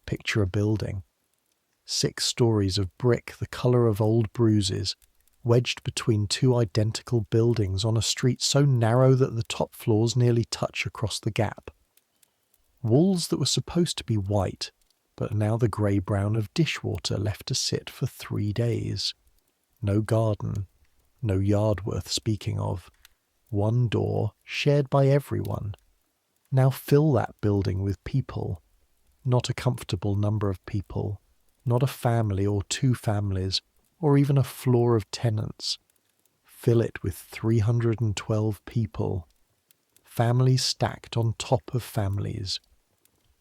picture a building. 6 stories of brick the colour of old bruises, wedged between 2 identical buildings on a street so narrow that the top floors nearly touch across the gap. Walls that were supposed to be white, but are now the grey-brown of dishwater left to sit for 3 days. No garden, no yard worth speaking of. 1 door, shared by everyone. Now fill that building with people. Not a comfortable number of people. Not a family or 2 families, or even a floor of tenants. Fill it with 312 people. Families stacked on top of families.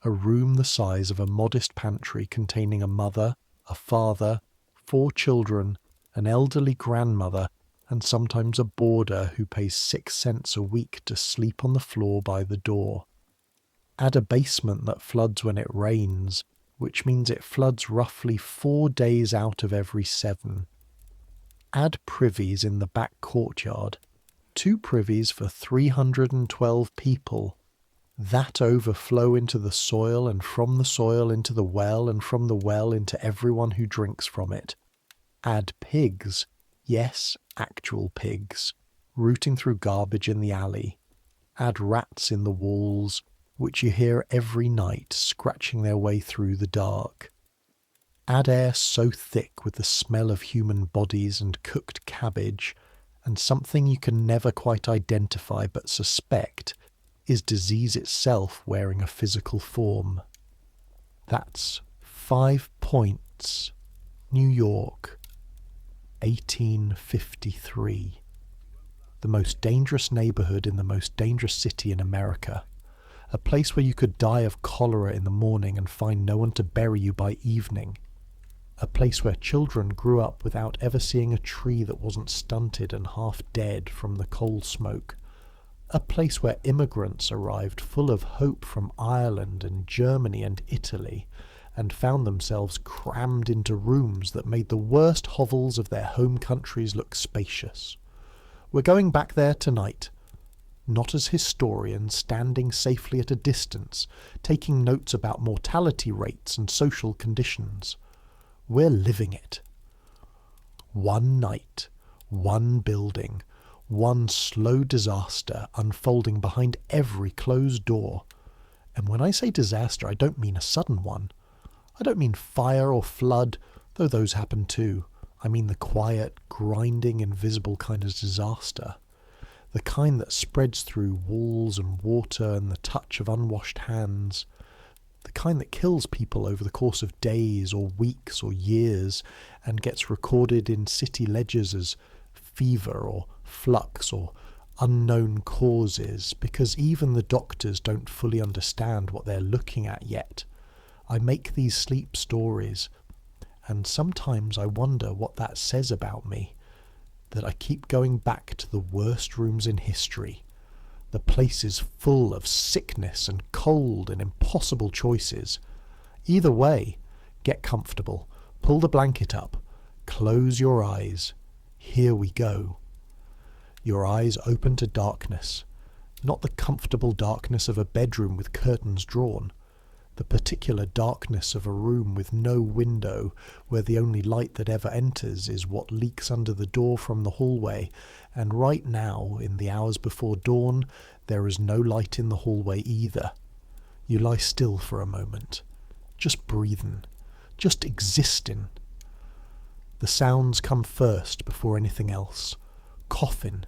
A room the size of a modest pantry containing a mother, a father, 4 children, an elderly grandmother, and sometimes a boarder who pays 6 cents a week to sleep on the floor by the door. Add a basement that floods when it rains, which means it floods roughly 4 days out of every 7. Add privies in the back courtyard, 2 privies for 312 people. That overflow into the soil, and from the soil into the well, and from the well into everyone who drinks from it. Add pigs, yes, actual pigs, rooting through garbage in the alley. Add rats in the walls, which you hear every night scratching their way through the dark. Add air so thick with the smell of human bodies and cooked cabbage, and something you can never quite identify but suspect is disease itself wearing a physical form. That's 5 points. New York, 1853. The most dangerous neighborhood in the most dangerous city in America. A place where you could die of cholera in the morning and find no one to bury you by evening. A place where children grew up without ever seeing a tree that wasn't stunted and half dead from the coal smoke. A place where immigrants arrived full of hope from Ireland and Germany and Italy, and found themselves crammed into rooms that made the worst hovels of their home countries look spacious. We're going back there tonight. Not as historians standing safely at a distance, taking notes about mortality rates and social conditions. We're living it. 1 night, 1 building, 1 slow disaster unfolding behind every closed door. And when I say disaster, I don't mean a sudden one. I don't mean fire or flood, though those happen too. I mean the quiet, grinding, invisible kind of disaster. The kind that spreads through walls and water and the touch of unwashed hands. The kind that kills people over the course of days or weeks or years and gets recorded in city ledgers as fever or flux or unknown causes, because even the doctors don't fully understand what they're looking at yet. I make these sleep stories, and sometimes I wonder what that says about me, that I keep going back to the worst rooms in history, the places full of sickness and cold and impossible choices. Either way, get comfortable, pull the blanket up, close your eyes. Here we go. Your eyes open to darkness, not the comfortable darkness of a bedroom with curtains drawn, the particular darkness of a room with no window, where the only light that ever enters is what leaks under the door from the hallway, and right now, in the hours before dawn, there is no light in the hallway either. You lie still for a moment, just breathing, just existing. The sounds come first before anything else. Coughing.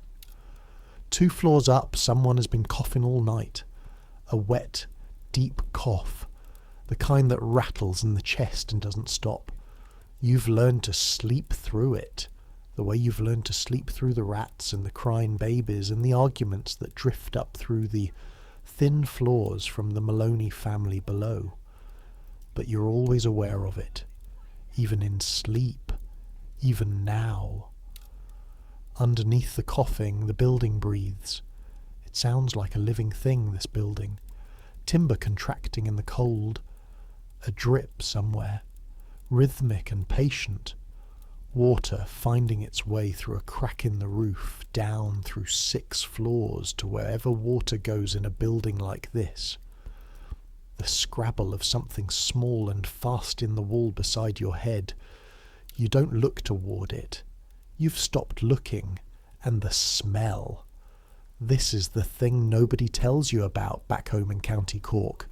2 floors up, someone has been coughing all night. A wet, deep cough. The kind that rattles in the chest and doesn't stop. You've learned to sleep through it, the way you've learned to sleep through the rats and the crying babies and the arguments that drift up through the thin floors from the Maloney family below. But you're always aware of it, even in sleep, even now. Underneath the coughing, the building breathes. It sounds like a living thing, this building. Timber contracting in the cold. A drip somewhere, rhythmic and patient. Water finding its way through a crack in the roof, down through 6 floors to wherever water goes in a building like this. the scrabble of something small and fast in the wall beside your head. You don't look toward it. You've stopped looking. And the smell. This is the thing nobody tells you about back home in County Cork.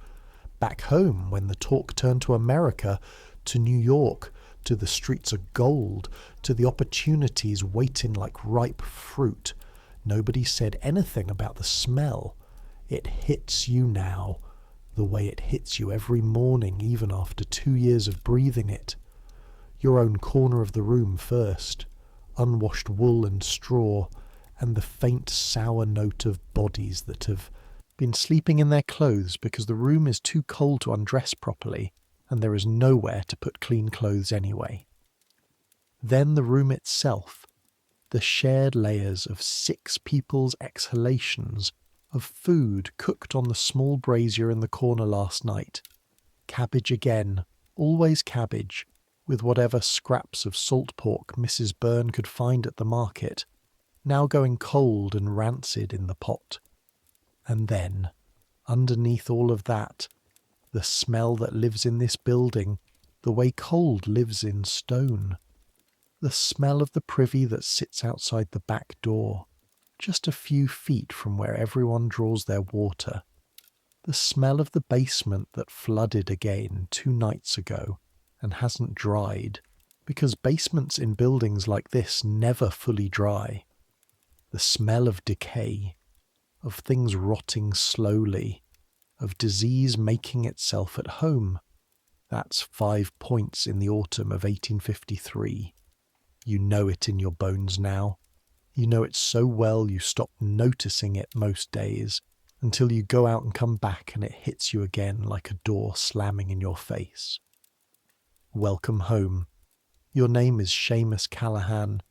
Back home, when the talk turned to America, to New York, to the streets of gold, to the opportunities waiting like ripe fruit, nobody said anything about the smell. It hits you now, the way it hits you every morning, even after 2 years of breathing it. Your own corner of the room first, unwashed wool and straw, and the faint sour note of bodies that have been sleeping in their clothes because the room is too cold to undress properly, and there is nowhere to put clean clothes anyway. Then the room itself, the shared layers of 6 people's exhalations of food cooked on the small brazier in the corner last night. Cabbage again, always cabbage, with whatever scraps of salt pork Mrs. Byrne could find at the market, now going cold and rancid in the pot. And then, underneath all of that, the smell that lives in this building, the way cold lives in stone. The smell of the privy that sits outside the back door, just a few feet from where everyone draws their water. The smell of the basement that flooded again 2 nights ago and hasn't dried, because basements in buildings like this never fully dry. The smell of decay, of things rotting slowly, of disease making itself at home. That's 5 points in the autumn of 1853. You know it in your bones now. You know it so well you stop noticing it most days, until you go out and come back and it hits you again like a door slamming in your face. Welcome home. Your name is Seamus Callahan.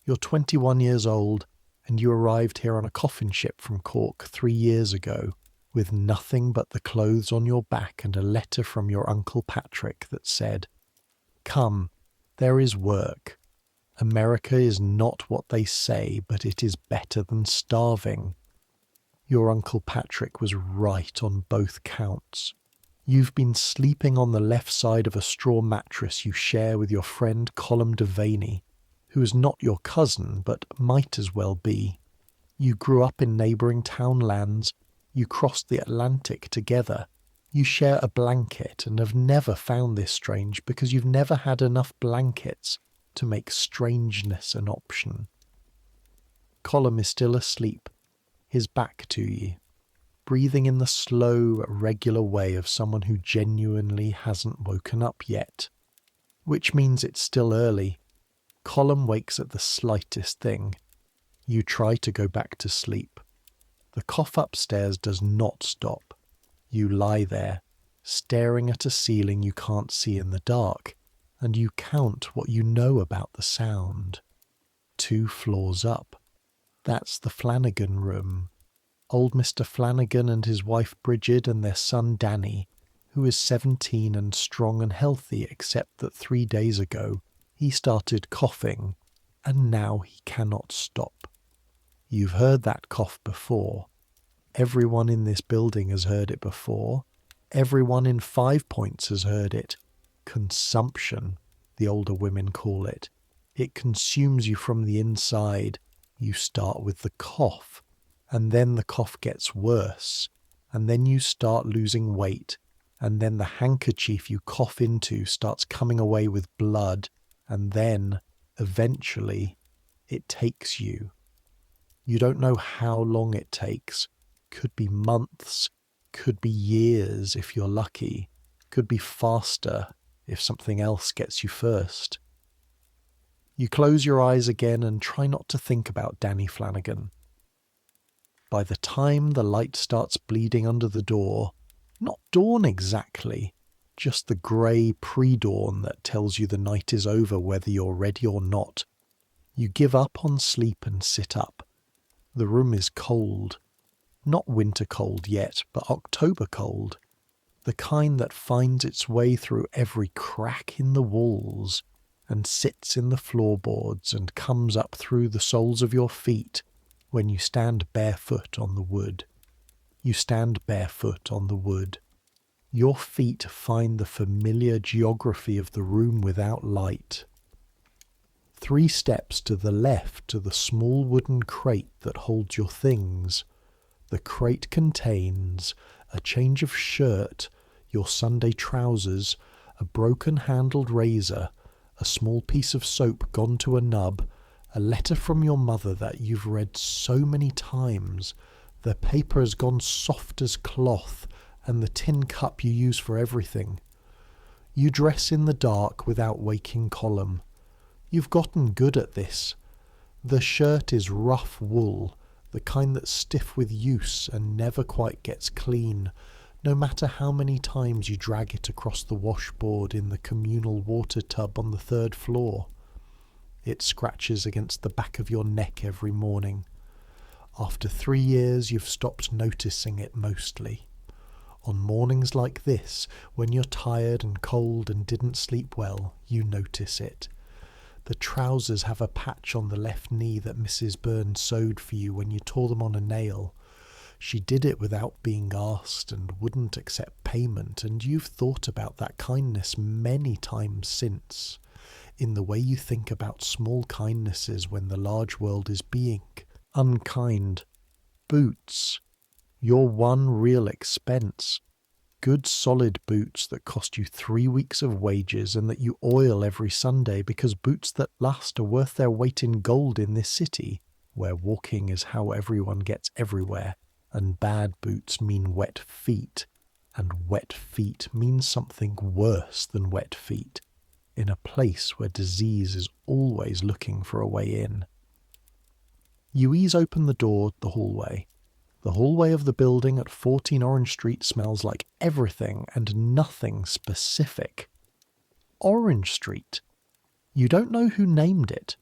You're 21 years old, and you arrived here on a coffin ship from Cork 3 years ago, with nothing but the clothes on your back and a letter from your Uncle Patrick that said, "Come, there is work. America is not what they say, but it is better than starving." Your Uncle Patrick was right on both counts. You've been sleeping on the left side of a straw mattress you share with your friend Colm Devaney, who is not your cousin, but might as well be. You grew up in neighbouring townlands. You crossed the Atlantic together. You share a blanket and have never found this strange because you've never had enough blankets to make strangeness an option. Colm is still asleep, his back to you, breathing in the slow, regular way of someone who genuinely hasn't woken up yet. Which means it's still early. Colm wakes at the slightest thing. You try to go back to sleep. The cough upstairs does not stop. You lie there, staring at a ceiling you can't see in the dark, and you count what you know about the sound. 2 floors up. That's the Flanagan room. Old Mr. Flanagan and his wife Bridget and their son Danny, who is 17 and strong and healthy except that 3 days ago he started coughing, and now he cannot stop. You've heard that cough before. Everyone in this building has heard it before. Everyone in 5 Points has heard it. Consumption, the older women call it. It consumes you from the inside. You start with the cough, and then the cough gets worse, and then you start losing weight, and then the handkerchief you cough into starts coming away with blood, and then, eventually, it takes you. You don't know how long it takes. Could be months, could be years if you're lucky, could be faster if something else gets you first. You close your eyes again and try not to think about Danny Flanagan. By the time the light starts bleeding under the door, not dawn exactly, just the grey pre-dawn that tells you the night is over whether you're ready or not, you give up on sleep and sit up. The room is cold. Not winter cold yet, but October cold. The kind that finds its way through every crack in the walls and sits in the floorboards and comes up through the soles of your feet when you stand barefoot on the wood. You stand barefoot on the wood. Your feet find the familiar geography of the room without light. 3 steps to the left to the small wooden crate that holds your things. The crate contains a change of shirt, your Sunday trousers, a broken-handled razor, a small piece of soap gone to a nub, a letter from your mother that you've read so many times, the paper has gone soft as cloth, and the tin cup you use for everything. You dress in the dark without waking column. You've gotten good at this. The shirt is rough wool, the kind that's stiff with use and never quite gets clean, no matter how many times you drag it across the washboard in the communal water tub on the 3rd floor. It scratches against the back of your neck every morning. After 3 years, you've stopped noticing it mostly. On mornings like this, when you're tired and cold and didn't sleep well, you notice it. The trousers have a patch on the left knee that Mrs. Byrne sewed for you when you tore them on a nail. She did it without being asked and wouldn't accept payment, and you've thought about that kindness many times since, in the way you think about small kindnesses when the large world is being unkind. Boots. Your one real expense. Good solid boots that cost you 3 weeks of wages and that you oil every Sunday, because boots that last are worth their weight in gold in this city, where walking is how everyone gets everywhere, and bad boots mean wet feet, and wet feet means something worse than wet feet, in a place where disease is always looking for a way in. You ease open the door to the hallway. The hallway of the building at 14 Orange Street smells like everything and nothing specific. Orange Street. You don't know who named it.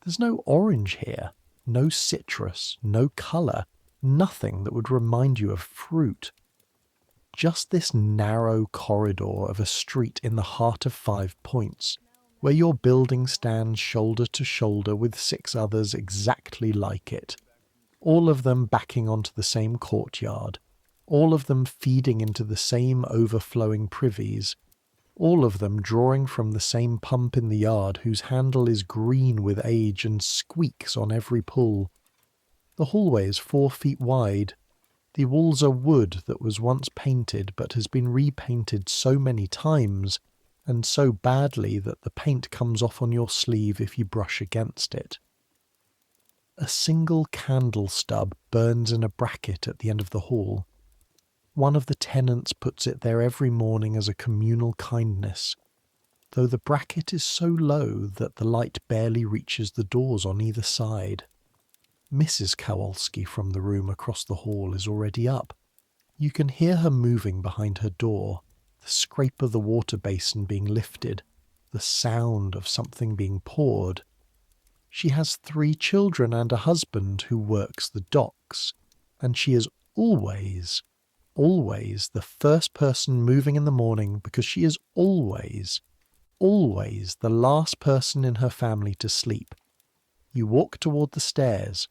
There's no orange here, no citrus, no colour, nothing that would remind you of fruit. Just this narrow corridor of a street in the heart of 5 Points, where your building stands shoulder to shoulder with 6 others exactly like it. All of them backing onto the same courtyard, all of them feeding into the same overflowing privies, all of them drawing from the same pump in the yard whose handle is green with age and squeaks on every pull. The hallway is 4 feet wide. The walls are wood that was once painted but has been repainted so many times, and so badly that the paint comes off on your sleeve if you brush against it. A single candle stub burns in a bracket at the end of the hall. One of the tenants puts it there every morning as a communal kindness, though the bracket is so low that the light barely reaches the doors on either side. Mrs. Kowalski from the room across the hall is already up. You can hear her moving behind her door, the scrape of the water basin being lifted, the sound of something being poured. She has 3 children and a husband who works the docks, and she is always the first person moving in the morning, because she is always the last person in her family to sleep. You walk toward the stairs,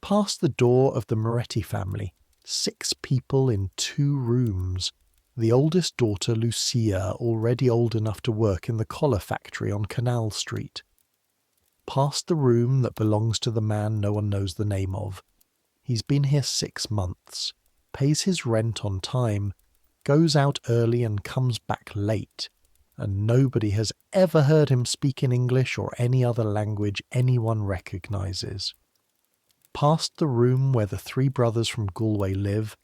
past the door of the Moretti family, 6 people in 2 rooms. The oldest daughter, Lucia, already old enough to work in the collar factory on Canal Street. Past the room that belongs to the man no one knows the name of. He's been here 6 months, pays his rent on time, goes out early and comes back late, and nobody has ever heard him speak in English or any other language anyone recognises. Past the room where the 3 brothers from Galway live,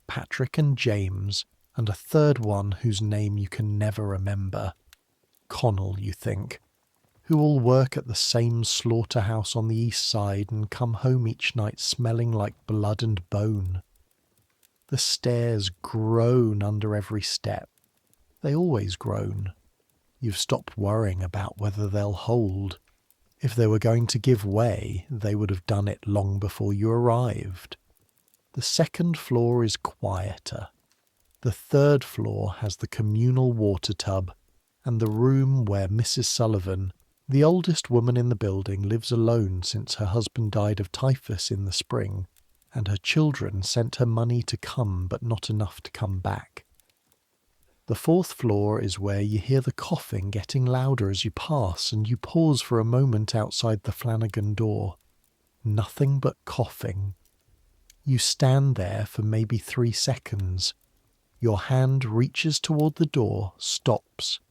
Patrick and James, and a third one whose name you can never remember. Connell, you think, who all work at the same slaughterhouse on the east side and come home each night smelling like blood and bone. The stairs groan under every step. They always groan. You've stopped worrying about whether they'll hold. If they were going to give way, they would have done it long before you arrived. The 2nd floor is quieter. The 3rd floor has the communal water tub, and the room where Mrs. Sullivan, the oldest woman in the building, lives alone since her husband died of typhus in the spring, and her children sent her money to come but not enough to come back. The fourth floor is where you hear the coughing getting louder as you pass, and you pause for a moment outside the Flanagan door. Nothing but coughing. You stand there for maybe 3 seconds. Your hand reaches toward the door, stops.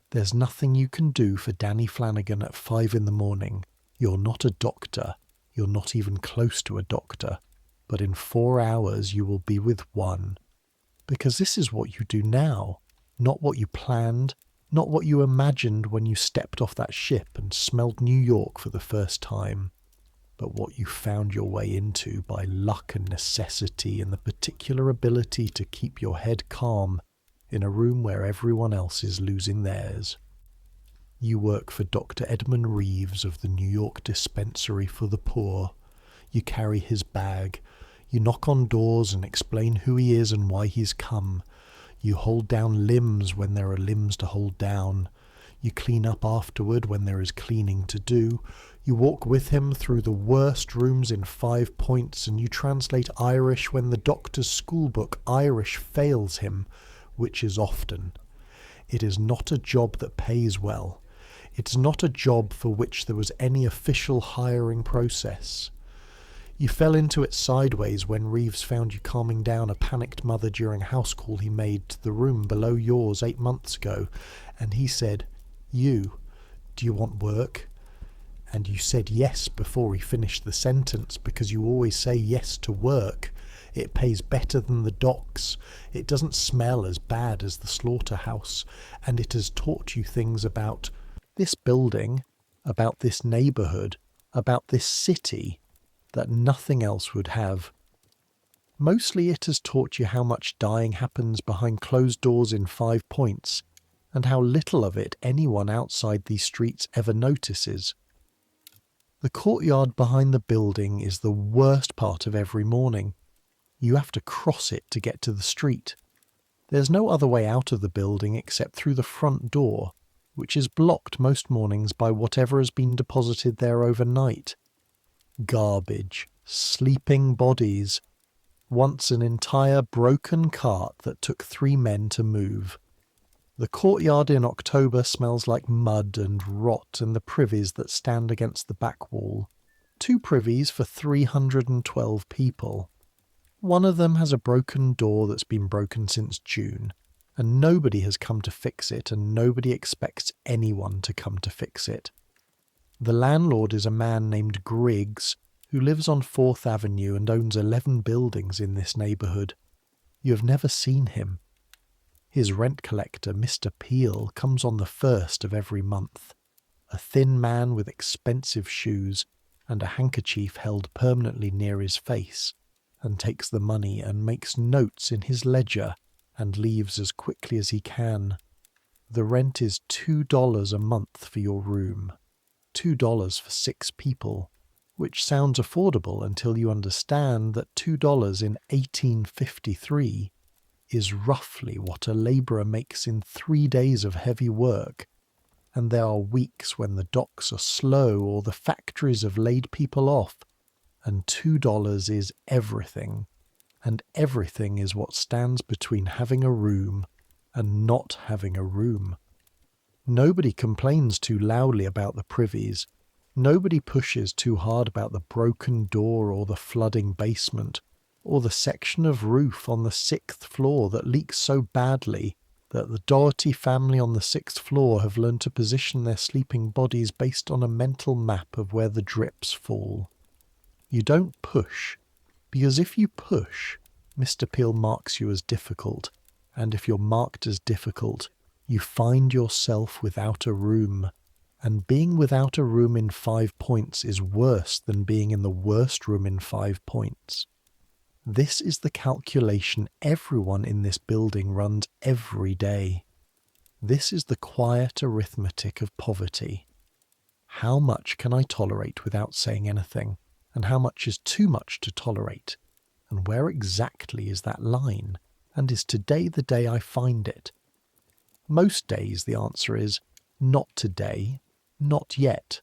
There's nothing you can do for Danny Flanagan at 5 in the morning. You're not a doctor. You're not even close to a doctor. But in 4 hours you will be with one. Because this is what you do now, not what you planned, not what you imagined when you stepped off that ship and smelled New York for the first time, but what you found your way into by luck and necessity and the particular ability to keep your head calm in a room where everyone else is losing theirs. You work for Dr. Edmund Reeves of the New York Dispensary for the Poor. You carry his bag. You knock on doors and explain who he is and why he's come. You hold down limbs when there are limbs to hold down. You clean up afterward when there is cleaning to do. You walk with him through the worst rooms in 5 Points, and you translate Irish when the doctor's schoolbook Irish fails him, which is often. It is not a job that pays well. It's not a job for which there was any official hiring process. You fell into it sideways when Reeves found you calming down a panicked mother during a house call he made to the room below yours 8 months ago, and he said, "You, do you want work?" And you said yes before he finished the sentence, because you always say yes to work. It pays better than the docks. It doesn't smell as bad as the slaughterhouse, and it has taught you things about this building, about this neighborhood, about this city, that nothing else would have. Mostly it has taught you how much dying happens behind closed doors in 5 Points, and how little of it anyone outside these streets ever notices. The courtyard behind the building is the worst part of every morning. You have to cross it to get to the street. There's no other way out of the building except through the front door, which is blocked most mornings by whatever has been deposited there overnight. Garbage, sleeping bodies, once an entire broken cart that took 3 men to move. The courtyard in October smells like mud and rot and the privies that stand against the back wall. 2 privies for 312 people. One of them has a broken door that's been broken since June, and nobody has come to fix it, and nobody expects anyone to come to fix it. The landlord is a man named Griggs, who lives on 4th Avenue and owns 11 buildings in this neighbourhood. You have never seen him. His rent collector, Mr. Peel, comes on the 1st of every month, a thin man with expensive shoes and a handkerchief held permanently near his face, and takes the money and makes notes in his ledger and leaves as quickly as he can. The rent is $2 a month for your room. $2 for 6 people, which sounds affordable until you understand that $2 in 1853 is roughly what a labourer makes in 3 days of heavy work, and there are weeks when the docks are slow or the factories have laid people off, and $2 is everything, and everything is what stands between having a room and not having a room. Nobody complains too loudly about the privies. Nobody pushes too hard about the broken door or the flooding basement, or the section of roof on the 6th floor that leaks so badly that the Doherty family on the 6th floor have learned to position their sleeping bodies based on a mental map of where the drips fall. You don't push, because if you push, Mr. Peel marks you as difficult, and if you're marked as difficult, you find yourself without a room, and being without a room in 5 Points is worse than being in the worst room in 5 Points. This is the calculation everyone in this building runs every day. This is the quiet arithmetic of poverty. How much can I tolerate without saying anything, and how much is too much to tolerate? And where exactly is that line? And is today the day I find it? Most days the answer is, not today, not yet.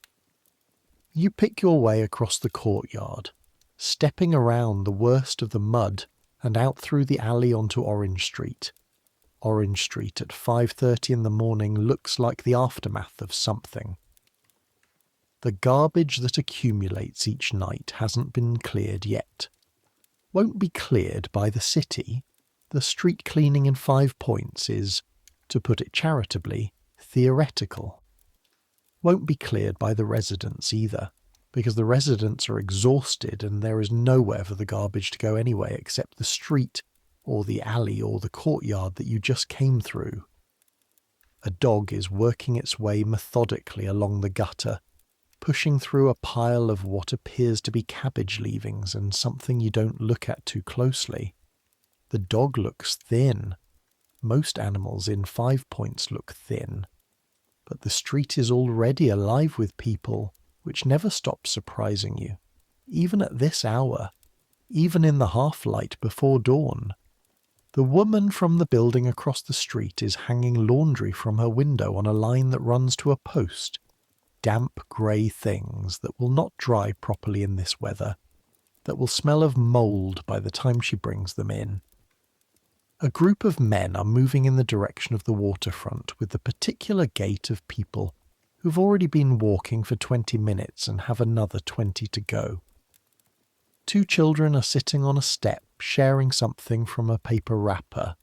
You pick your way across the courtyard, stepping around the worst of the mud and out through the alley onto Orange Street. Orange Street at 5:30 in the morning looks like the aftermath of something. The garbage that accumulates each night hasn't been cleared yet. Won't be cleared by the city. The street cleaning in 5 Points is, to put it charitably, theoretical. Won't be cleared by the residents either, because the residents are exhausted and there is nowhere for the garbage to go anyway except the street or the alley or the courtyard that you just came through. A dog is working its way methodically along the gutter, pushing through a pile of what appears to be cabbage leavings and something you don't look at too closely. The dog looks thin. Most animals in 5 Points look thin. But the street is already alive with people, which never stops surprising you, even at this hour, even in the half-light before dawn. The woman from the building across the street is hanging laundry from her window on a line that runs to a post. Damp grey things that will not dry properly in this weather, that will smell of mould by the time she brings them in. A group of men are moving in the direction of the waterfront with the particular gait of people who've already been walking for 20 minutes and have another 20 to go. 2 children are sitting on a step sharing something from a paper wrapper.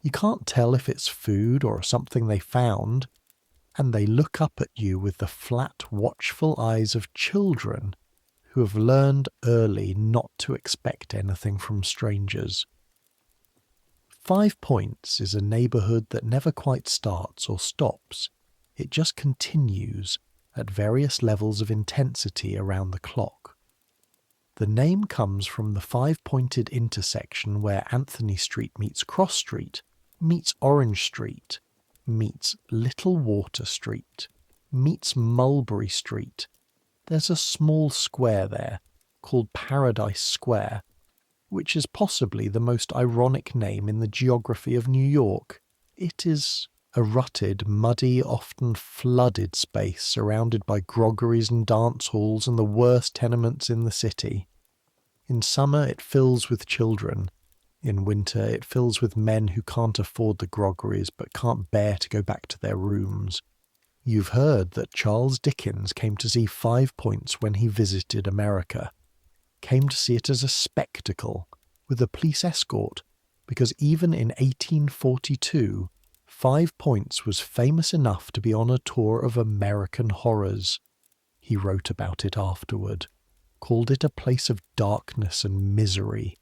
You can't tell if it's food or something they found, and they look up at you with the flat, watchful eyes of children who have learned early not to expect anything from strangers. 5 Points is a neighbourhood that never quite starts or stops. It just continues at various levels of intensity around the clock. The name comes from the 5-pointed intersection where Anthony Street meets Cross Street, meets Orange Street, meets Little Water Street, meets Mulberry Street. There's a small square there called Paradise Square, which is possibly the most ironic name in the geography of New York. It is a rutted, muddy, often flooded space surrounded by groggeries and dance halls and the worst tenements in the city. In summer it fills with children. In winter it fills with men who can't afford the groggeries but can't bear to go back to their rooms. You've heard that Charles Dickens came to see 5 Points when he visited America. Came to see it as a spectacle, with a police escort, because even in 1842, 5 Points was famous enough to be on a tour of American horrors. He wrote about it afterward, called it a place of darkness and misery.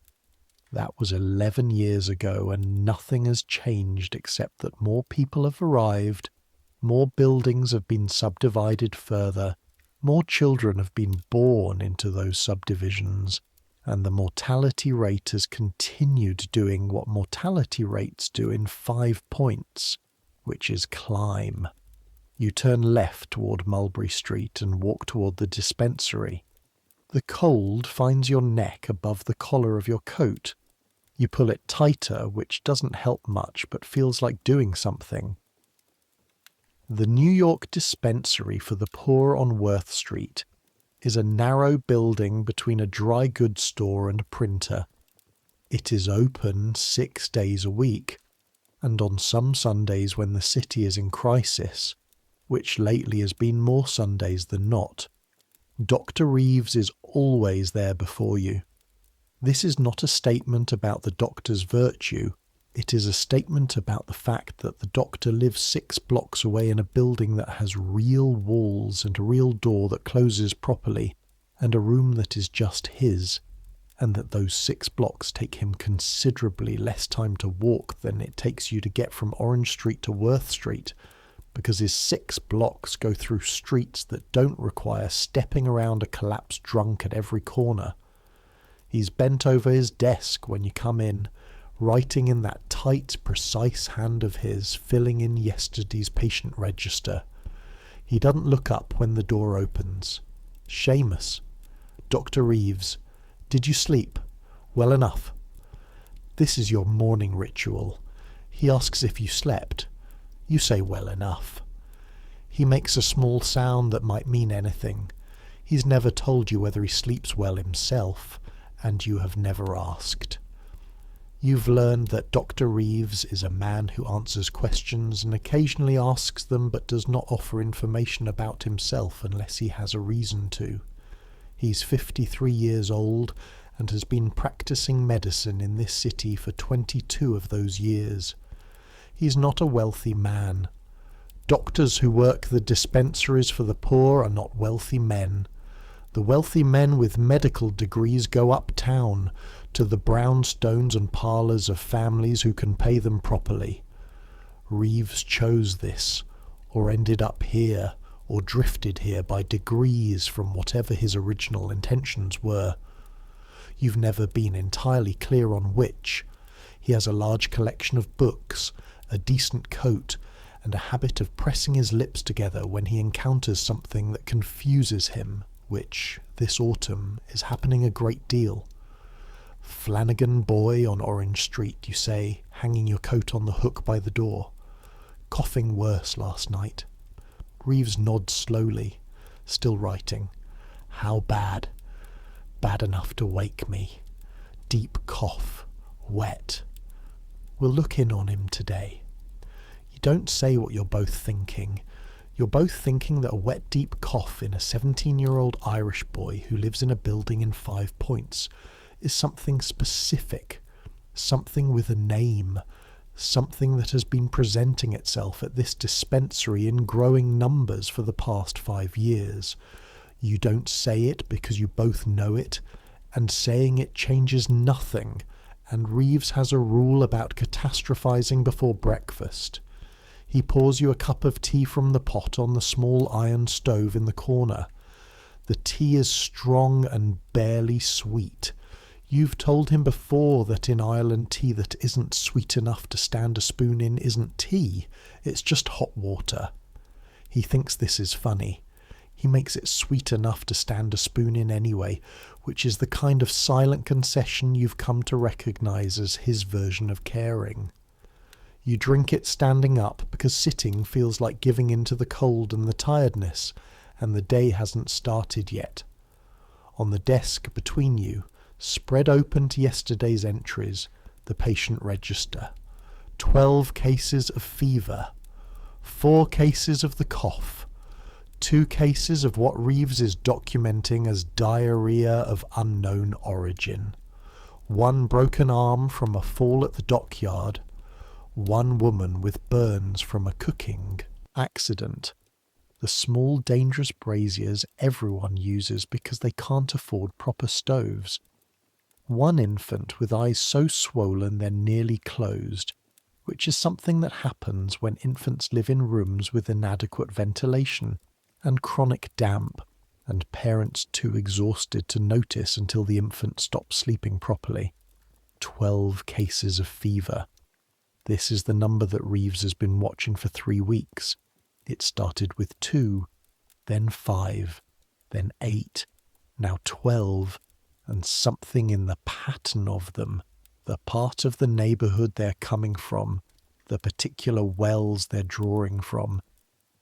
That was 11 years ago, and nothing has changed except that more people have arrived, more buildings have been subdivided further, more children have been born into those subdivisions, and the mortality rate has continued doing what mortality rates do in 5 Points, which is climb. You turn left toward Mulberry Street and walk toward the dispensary. The cold finds your neck above the collar of your coat. You pull it tighter, which doesn't help much but feels like doing something. The New York Dispensary for the Poor on Worth Street is a narrow building between a dry goods store and a printer. It is open 6 days a week, and on some Sundays when the city is in crisis, which lately has been more Sundays than not, Dr. Reeves is always there before you. This is not a statement about the doctor's virtue. It is a statement about the fact that the doctor lives 6 blocks away in a building that has real walls and a real door that closes properly, and a room that is just his, and that those 6 blocks take him considerably less time to walk than it takes you to get from Orange Street to Worth Street, because his 6 blocks go through streets that don't require stepping around a collapsed drunk at every corner. He's bent over his desk when you come in, writing in that tight, precise hand of his, filling in yesterday's patient register. He doesn't look up when the door opens. Seamus. Dr. Reeves. Did you sleep? Well enough. This is your morning ritual. He asks if you slept. You say well enough. He makes a small sound that might mean anything. He's never told you whether he sleeps well himself, and you have never asked. You've learned that Dr. Reeves is a man who answers questions and occasionally asks them but does not offer information about himself unless he has a reason to. He's 53 years old and has been practicing medicine in this city for 22 of those years. He's not a wealthy man. Doctors who work the dispensaries for the poor are not wealthy men. The wealthy men with medical degrees go uptown to the brownstones and parlours of families who can pay them properly. Reeves chose this, or ended up here, or drifted here by degrees from whatever his original intentions were. You've never been entirely clear on which. He has a large collection of books, a decent coat, and a habit of pressing his lips together when he encounters something that confuses him, which, this autumn, is happening a great deal. Flanagan boy on Orange Street, you say, hanging your coat on the hook by the door. Coughing worse last night. Reeves nods slowly, still writing. How bad? Bad enough to wake me. Deep cough. Wet. We'll look in on him today. You don't say what you're both thinking. You're both thinking that a wet deep cough in a 17-year-old Irish boy who lives in a building in 5 Points is something specific, something with a name, something that has been presenting itself at this dispensary in growing numbers for the past 5 years. You don't say it because you both know it, and saying it changes nothing, and Reeves has a rule about catastrophizing before breakfast. He pours you a cup of tea from the pot on the small iron stove in the corner. The tea is strong and barely sweet. You've told him before that in Ireland tea that isn't sweet enough to stand a spoon in isn't tea, it's just hot water. He thinks this is funny. He makes it sweet enough to stand a spoon in anyway, which is the kind of silent concession you've come to recognise as his version of caring. You drink it standing up because sitting feels like giving in to the cold and the tiredness, and the day hasn't started yet. On the desk between you, spread open to yesterday's entries, the patient register. 12 cases of fever, 4 cases of the cough, 2 cases of what Reeves is documenting as diarrhea of unknown origin, 1 broken arm from a fall at the dockyard, 1 woman with burns from a cooking accident, the small dangerous braziers everyone uses because they can't afford proper stoves, 1 infant with eyes so swollen they're nearly closed, which is something that happens when infants live in rooms with inadequate ventilation and chronic damp, and parents too exhausted to notice until the infant stops sleeping properly. 12 cases of fever. This is the number that Reeves has been watching for 3 weeks. It started with 2, then 5, then 8, now 12, and something in the pattern of them, the part of the neighbourhood they're coming from, the particular wells they're drawing from,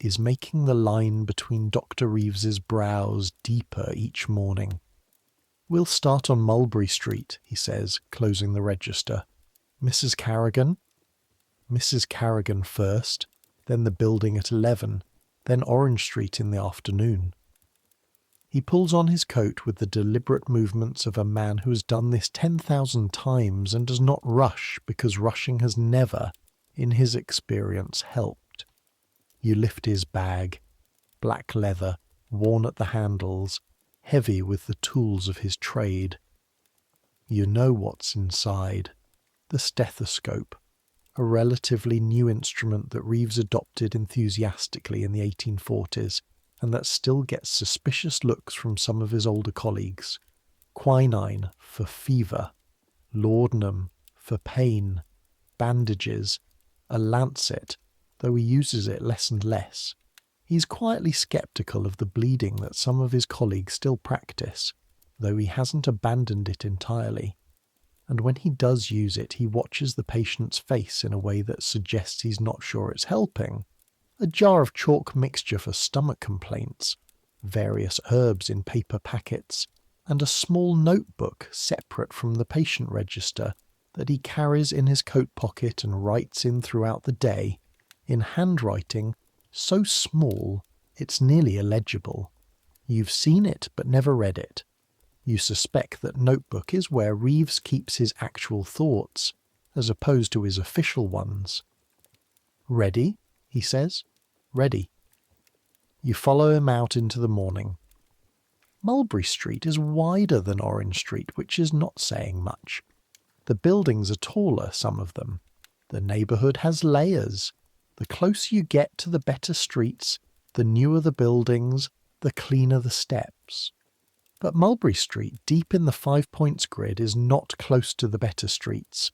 is making the line between Dr. Reeves's brows deeper each morning. We'll start on Mulberry Street, he says, closing the register. Mrs. Carrigan? Mrs. Carrigan first, then the building at 11, then Orange Street in the afternoon. He pulls on his coat with the deliberate movements of a man who has done this 10,000 times and does not rush because rushing has never, in his experience, helped. You lift his bag, black leather, worn at the handles, heavy with the tools of his trade. You know what's inside. The stethoscope, a relatively new instrument that Reeves adopted enthusiastically in the 1840s, and that still gets suspicious looks from some of his older colleagues. Quinine for fever, laudanum for pain, bandages, a lancet, though he uses it less and less. He's quietly sceptical of the bleeding that some of his colleagues still practice, though he hasn't abandoned it entirely. And when he does use it, he watches the patient's face in a way that suggests he's not sure it's helping. A jar of chalk mixture for stomach complaints, various herbs in paper packets, and a small notebook separate from the patient register that he carries in his coat pocket and writes in throughout the day, in handwriting so small it's nearly illegible. You've seen it but never read it. You suspect that notebook is where Reeves keeps his actual thoughts, as opposed to his official ones. "Ready?" he says. "Ready." You follow him out into the morning. Mulberry Street is wider than Orange Street, which is not saying much. The buildings are taller, some of them. The neighbourhood has layers. The closer you get to the better streets, the newer the buildings, the cleaner the steps. But Mulberry Street, deep in the 5 Points grid, is not close to the better streets.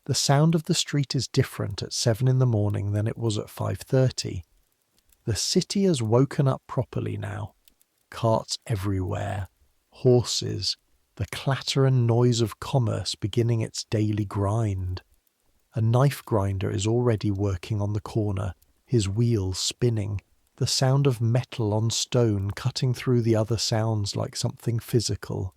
The sound of the street is different at 7 in the morning than it was at 5:30. The city has woken up properly now. Carts everywhere, horses, the clatter and noise of commerce beginning its daily grind. A knife grinder is already working on the corner, his wheels spinning, the sound of metal on stone cutting through the other sounds like something physical.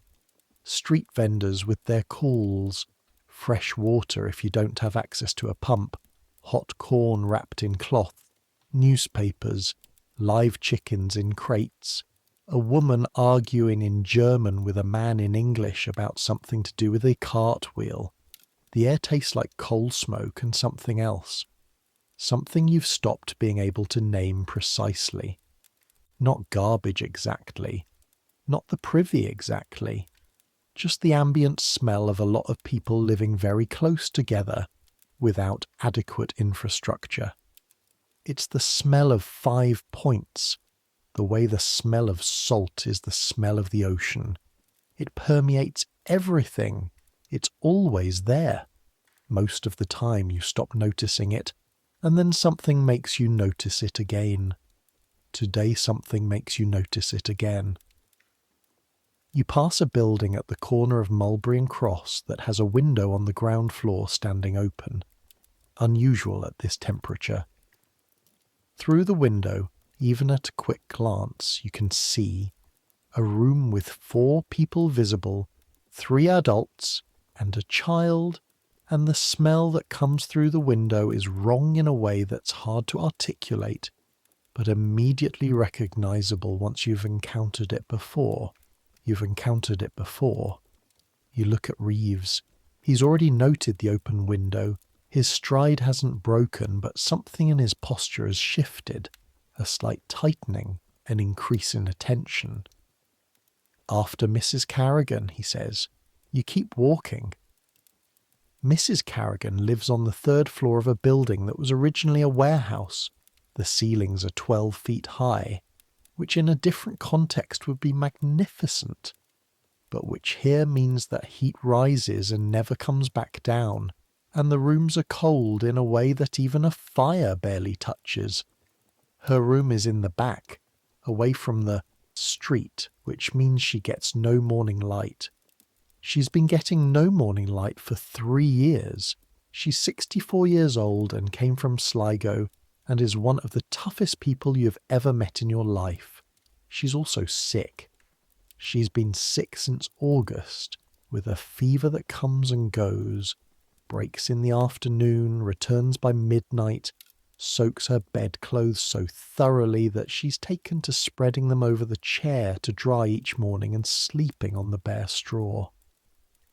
Street vendors with their calls, fresh water if you don't have access to a pump, hot corn wrapped in cloth, newspapers, live chickens in crates, a woman arguing in German with a man in English about something to do with a cartwheel. The air tastes like coal smoke and something else. Something you've stopped being able to name precisely. Not garbage exactly. Not the privy exactly. Just the ambient smell of a lot of people living very close together without adequate infrastructure. It's the smell of 5 Points, the way the smell of salt is the smell of the ocean. It permeates everything. It's always there. Most of the time you stop noticing it, and then something makes you notice it again. Today something makes you notice it again. You pass a building at the corner of Mulberry and Cross that has a window on the ground floor standing open. Unusual at this temperature. Through the window, even at a quick glance, you can see a room with 4 people visible, 3 adults and a child, and the smell that comes through the window is wrong in a way that's hard to articulate, but immediately recognizable once you've encountered it before. You've encountered it before. You look at Reeves. He's already noted the open window. His stride hasn't broken, but something in his posture has shifted. A slight tightening, an increase in attention. "After Mrs. Carrigan," he says. "You keep walking." Mrs. Carrigan lives on the 3rd floor of a building that was originally a warehouse. The ceilings are 12 feet high, which in a different context would be magnificent, but which here means that heat rises and never comes back down, and the rooms are cold in a way that even a fire barely touches. Her room is in the back, away from the street, which means she gets no morning light. She's been getting no morning light for 3 years. She's 64 years old and came from Sligo and is one of the toughest people you've ever met in your life. She's also sick. She's been sick since August, with a fever that comes and goes, breaks in the afternoon, returns by midnight, soaks her bedclothes so thoroughly that she's taken to spreading them over the chair to dry each morning and sleeping on the bare straw.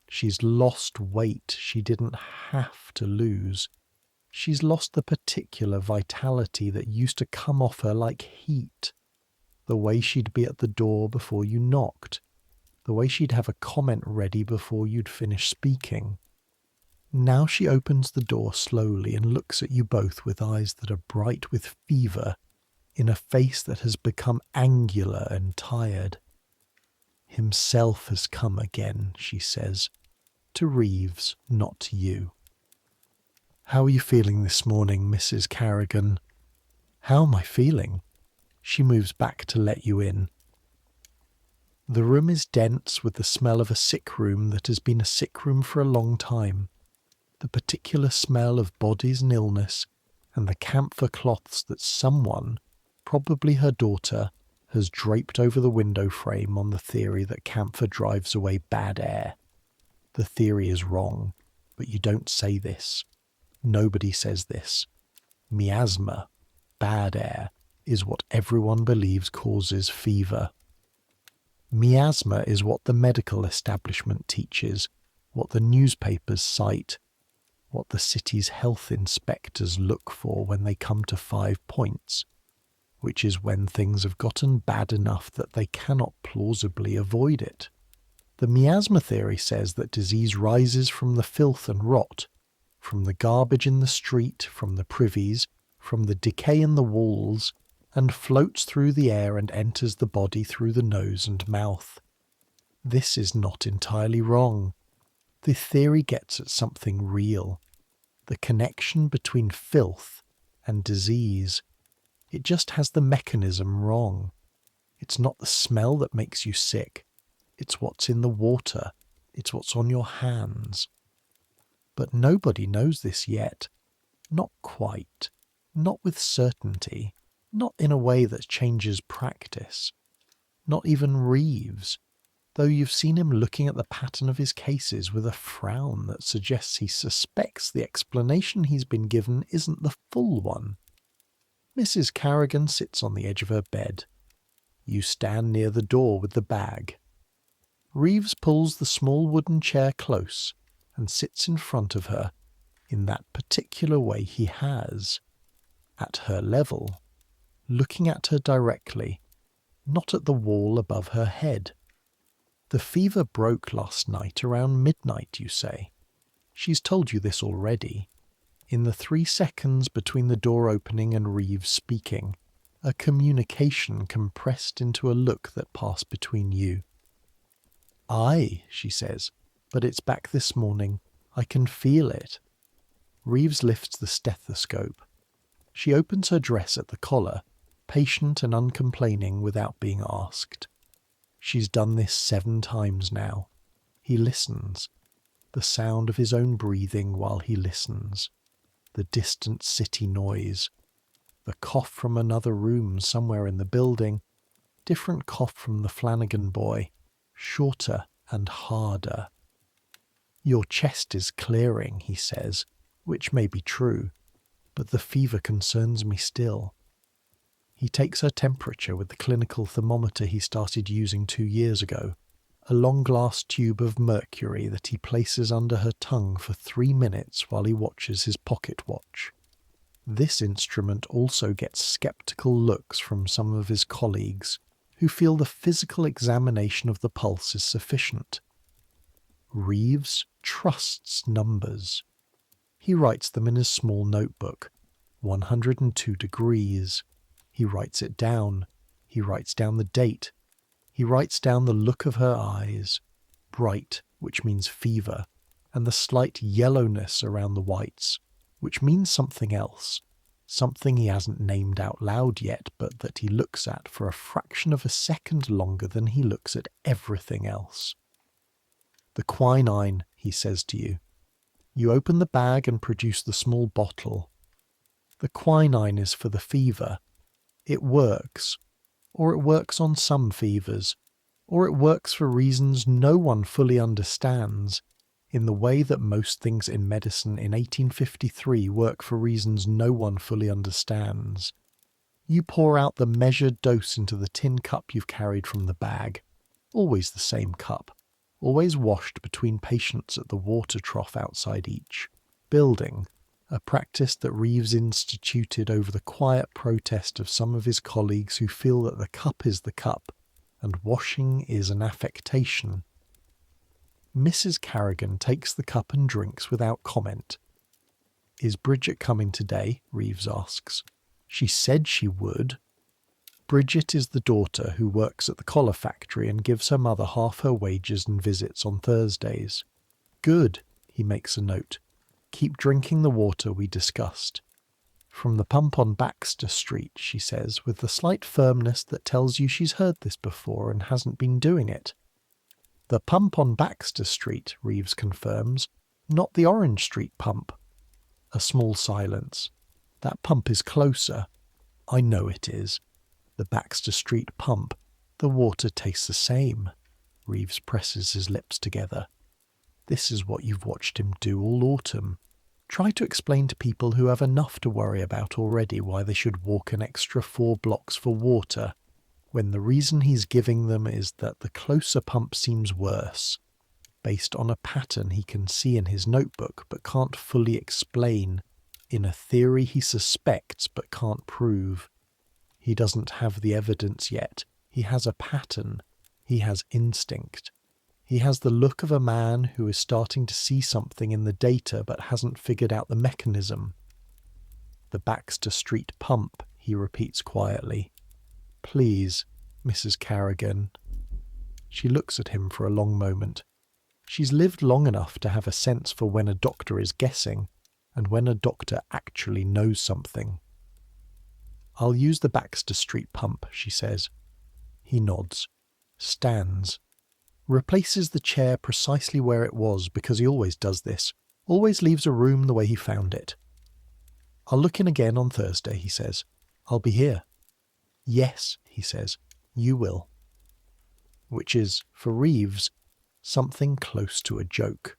She's lost weight she didn't have to lose. She's lost the particular vitality that used to come off her like heat. The way she'd be at the door before you knocked. The way she'd have a comment ready before you'd finish speaking. Now she opens the door slowly and looks at you both with eyes that are bright with fever, in a face that has become angular and tired. "Himself has come again," she says. "To Reeves, not to you." "How are you feeling this morning, Mrs. Carrigan?" "How am I feeling?" She moves back to let you in. The room is dense with the smell of a sick room that has been a sick room for a long time. The particular smell of bodies and illness, and the camphor cloths that someone, probably her daughter, has draped over the window frame on the theory that camphor drives away bad air. The theory is wrong. But you don't say this. Nobody says this. Miasma, bad air, is what everyone believes causes fever. Miasma is what the medical establishment teaches, what the newspapers cite, what the city's health inspectors look for when they come to 5 points, which is when things have gotten bad enough that they cannot plausibly avoid it. The miasma theory says that disease rises from the filth and rot, from the garbage in the street, from the privies, from the decay in the walls, and floats through the air and enters the body through the nose and mouth. This is not entirely wrong. The theory gets at something real, the connection between filth and disease. It just has the mechanism wrong. It's not the smell that makes you sick. It's what's in the water. It's what's on your hands. But nobody knows this yet. Not quite. Not with certainty. Not in a way that changes practice. Not even Reeves, though you've seen him looking at the pattern of his cases with a frown that suggests he suspects the explanation he's been given isn't the full one. Mrs. Carrigan sits on the edge of her bed. You stand near the door with the bag. Reeves pulls the small wooden chair close and sits in front of her in that particular way he has, at her level, looking at her directly, not at the wall above her head. The fever broke last night around midnight, you say. She's told you this already. In the 3 seconds between the door opening and Reeves speaking, a communication compressed into a look that passed between you. Aye, she says, but it's back this morning. I can feel it. Reeves lifts the stethoscope. She opens her dress at the collar, patient and uncomplaining without being asked. She's done this 7 times now. He listens. The sound of his own breathing while he listens. The distant city noise. The cough from another room somewhere in the building. Different cough from the Flanagan boy. Shorter and harder. Your chest is clearing, he says, which may be true, but the fever concerns me still. He takes her temperature with the clinical thermometer he started using 2 years ago, a long glass tube of mercury that he places under her tongue for 3 minutes while he watches his pocket watch. This instrument also gets sceptical looks from some of his colleagues, who feel the physical examination of the pulse is sufficient. Reeves trusts numbers. He writes them in his small notebook. 102 degrees. He writes it down. He writes down the date. He writes down the look of her eyes. Bright, which means fever, and the slight yellowness around the whites, which means something else. Something he hasn't named out loud yet, but that he looks at for a fraction of a second longer than he looks at everything else. The quinine, he says to you. You open the bag and produce the small bottle. The quinine is for the fever. It works. Or it works on some fevers. Or it works for reasons no one fully understands, in the way that most things in medicine in 1853 work for reasons no one fully understands. You pour out the measured dose into the tin cup you've carried from the bag. Always the same cup. Always washed between patients at the water trough outside each building, a practice that Reeves instituted over the quiet protest of some of his colleagues who feel that the cup is the cup, and washing is an affectation. Mrs. Carrigan takes the cup and drinks without comment. Is Bridget coming today? Reeves asks. She said she would. Bridget is the daughter who works at the collar factory and gives her mother half her wages and visits on Thursdays. Good, he makes a note. Keep drinking the water we discussed. From the pump on Baxter Street, she says, with the slight firmness that tells you she's heard this before and hasn't been doing it. The pump on Baxter Street, Reeves confirms, not the Orange Street pump. A small silence. That pump is closer. I know it is. The Baxter Street pump. The water tastes the same. Reeves presses his lips together. This is what you've watched him do all autumn. Try to explain to people who have enough to worry about already why they should walk an extra 4 blocks for water, when the reason he's giving them is that the closer pump seems worse, based on a pattern he can see in his notebook but can't fully explain, in a theory he suspects but can't prove. He doesn't have the evidence yet. He has a pattern. He has instinct. He has the look of a man who is starting to see something in the data but hasn't figured out the mechanism. The Baxter Street pump, he repeats quietly. Please, Mrs. Carrigan. She looks at him for a long moment. She's lived long enough to have a sense for when a doctor is guessing and when a doctor actually knows something. I'll use the Baxter Street pump, she says. He nods, stands, replaces the chair precisely where it was because he always does this, always leaves a room the way he found it. I'll look in again on Thursday, he says. I'll be here. Yes, he says, you will. Which is, for Reeves, something close to a joke.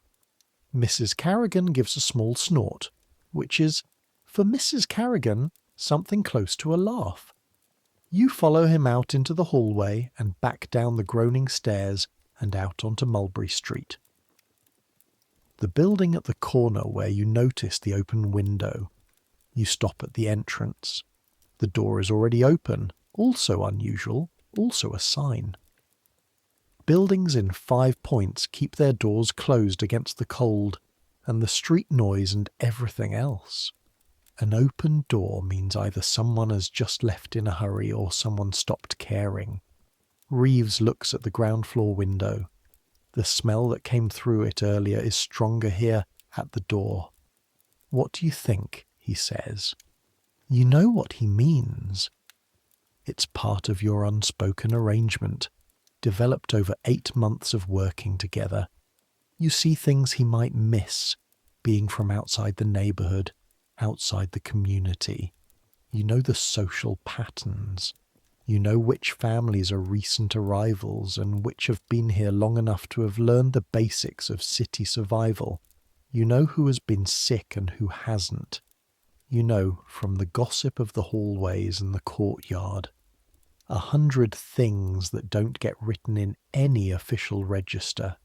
Mrs. Carrigan gives a small snort, which is, for Mrs. Carrigan, something close to a laugh. You follow him out into the hallway and back down the groaning stairs and out onto Mulberry Street. The building at the corner where you notice the open window. You stop at the entrance. The door is already open, also unusual, also a sign. Buildings in 5 points keep their doors closed against the cold and the street noise and everything else. An open door means either someone has just left in a hurry or someone stopped caring. Reeves looks at the ground floor window. The smell that came through it earlier is stronger here at the door. What do you think? He says. You know what he means. It's part of your unspoken arrangement, developed over 8 months of working together. You see things he might miss, being from outside the neighbourhood, outside the community. You know the social patterns. You know which families are recent arrivals and which have been here long enough to have learned the basics of city survival. You know who has been sick and who hasn't. You know from the gossip of the hallways and the courtyard. 100 things that don't get written in any official register.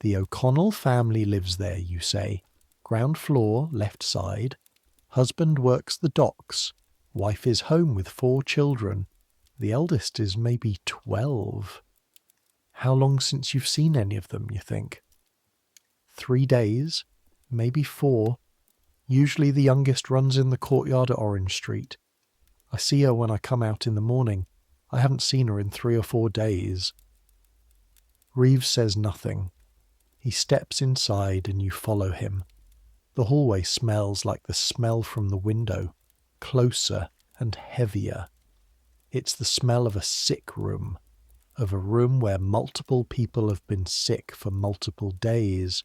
The O'Connell family lives there, you say. Ground floor, left side. Husband works the docks. Wife is home with 4 children. The eldest is maybe 12. How long since you've seen any of them, you think? 3 days, maybe 4. Usually the youngest runs in the courtyard at Orange Street. I see her when I come out in the morning. I haven't seen her in 3 or 4 days. Reeves says nothing. He steps inside and you follow him. The hallway smells like the smell from the window, closer and heavier. It's the smell of a sick room, of a room where multiple people have been sick for multiple days,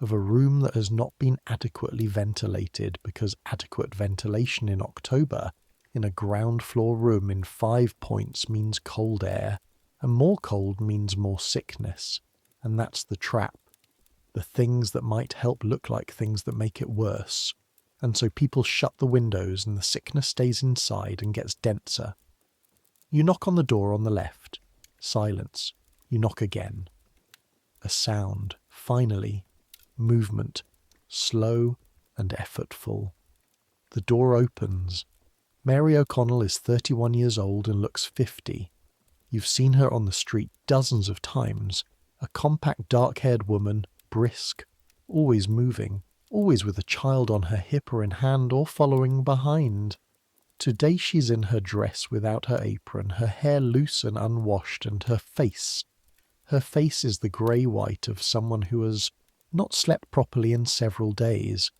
of a room that has not been adequately ventilated because adequate ventilation in October in a ground floor room in 5 points means cold air, and more cold means more sickness, and that's the trap. The things that might help look like things that make it worse. And so people shut the windows and the sickness stays inside and gets denser. You knock on the door on the left. Silence. You knock again. A sound. Finally. Movement. Slow and effortful. The door opens. Mary O'Connell is 31 years old and looks 50. You've seen her on the street dozens of times. A compact dark-haired woman, brisk, always moving, always with a child on her hip or in hand or following behind. Today she's in her dress without her apron, her hair loose and unwashed, and her face. Her face is the grey-white of someone who has not slept properly in several days.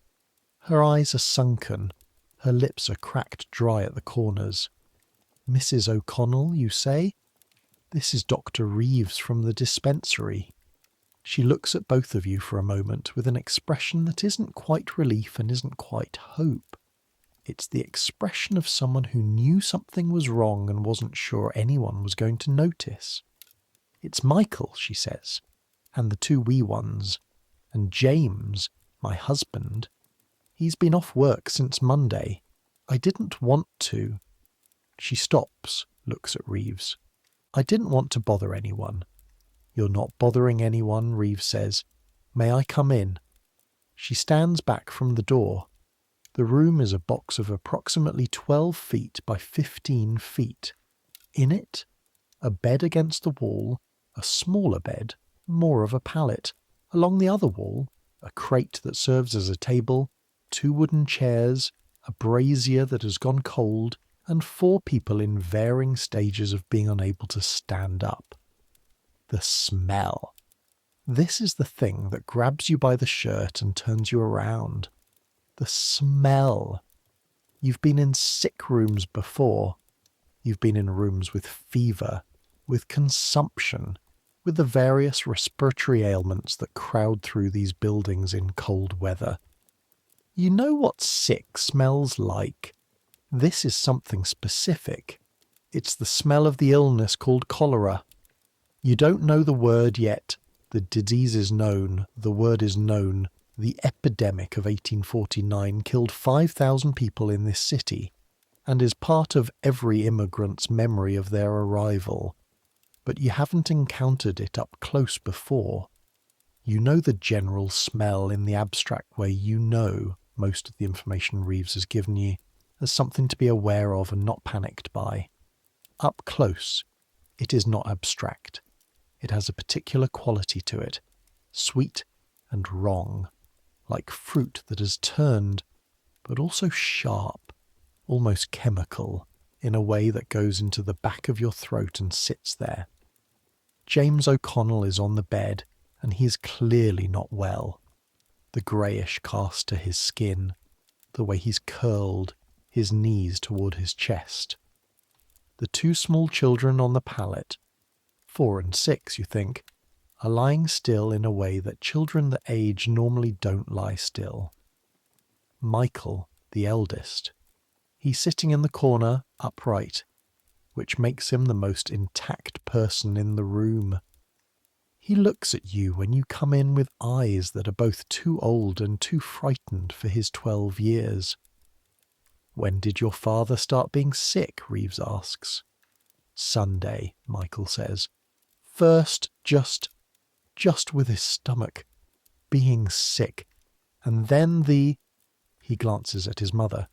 Her eyes are sunken, her lips are cracked dry at the corners. Mrs. O'Connell, you say? This is Dr. Reeves from the dispensary. She looks at both of you for a moment with an expression that isn't quite relief and isn't quite hope. It's the expression of someone who knew something was wrong and wasn't sure anyone was going to notice. It's Michael, she says. and the two wee ones. And James, my husband, he's been off work since Monday. I didn't want to. She stops, looks at Reeves. I didn't want to bother anyone. You're not bothering anyone, Reeves says. May I come in? She stands back from the door. The room is a box of approximately 12 feet by 15 feet. In it, a bed against the wall, a smaller bed, more of a pallet. Along the other wall, a crate that serves as a table, 2 wooden chairs, a brazier that has gone cold, and 4 people in varying stages of being unable to stand up. The smell. This is the thing that grabs you by the shirt and turns you around. The smell. You've been in sick rooms before. You've been in rooms with fever, with consumption, with the various respiratory ailments that crowd through these buildings in cold weather. You know what sick smells like. This is something specific. It's the smell of the illness called cholera. You don't know the word yet. The disease is known. The word is known. The epidemic of 1849 killed 5,000 people in this city and is part of every immigrant's memory of their arrival. But you haven't encountered it up close before. You know the general smell in the abstract way. You know most of the information Reeves has given you as something to be aware of and not panicked by. Up close, it is not abstract. It has a particular quality to it, sweet and wrong, like fruit that has turned, but also sharp, almost chemical, in a way that goes into the back of your throat and sits there. James O'Connell is on the bed, and he is clearly not well. The greyish cast to his skin, the way he's curled, his knees toward his chest. The 2 small children on the pallet, 4 and 6, you think, are lying still in a way that children that age normally don't lie still. Michael, the eldest, he's sitting in the corner, upright, which makes him the most intact person in the room. He looks at you when you come in with eyes that are both too old and too frightened for his 12 years. When did your father start being sick? Reeves asks. Sunday, Michael says. First, just with his stomach, being sick, and then he glances at his mother.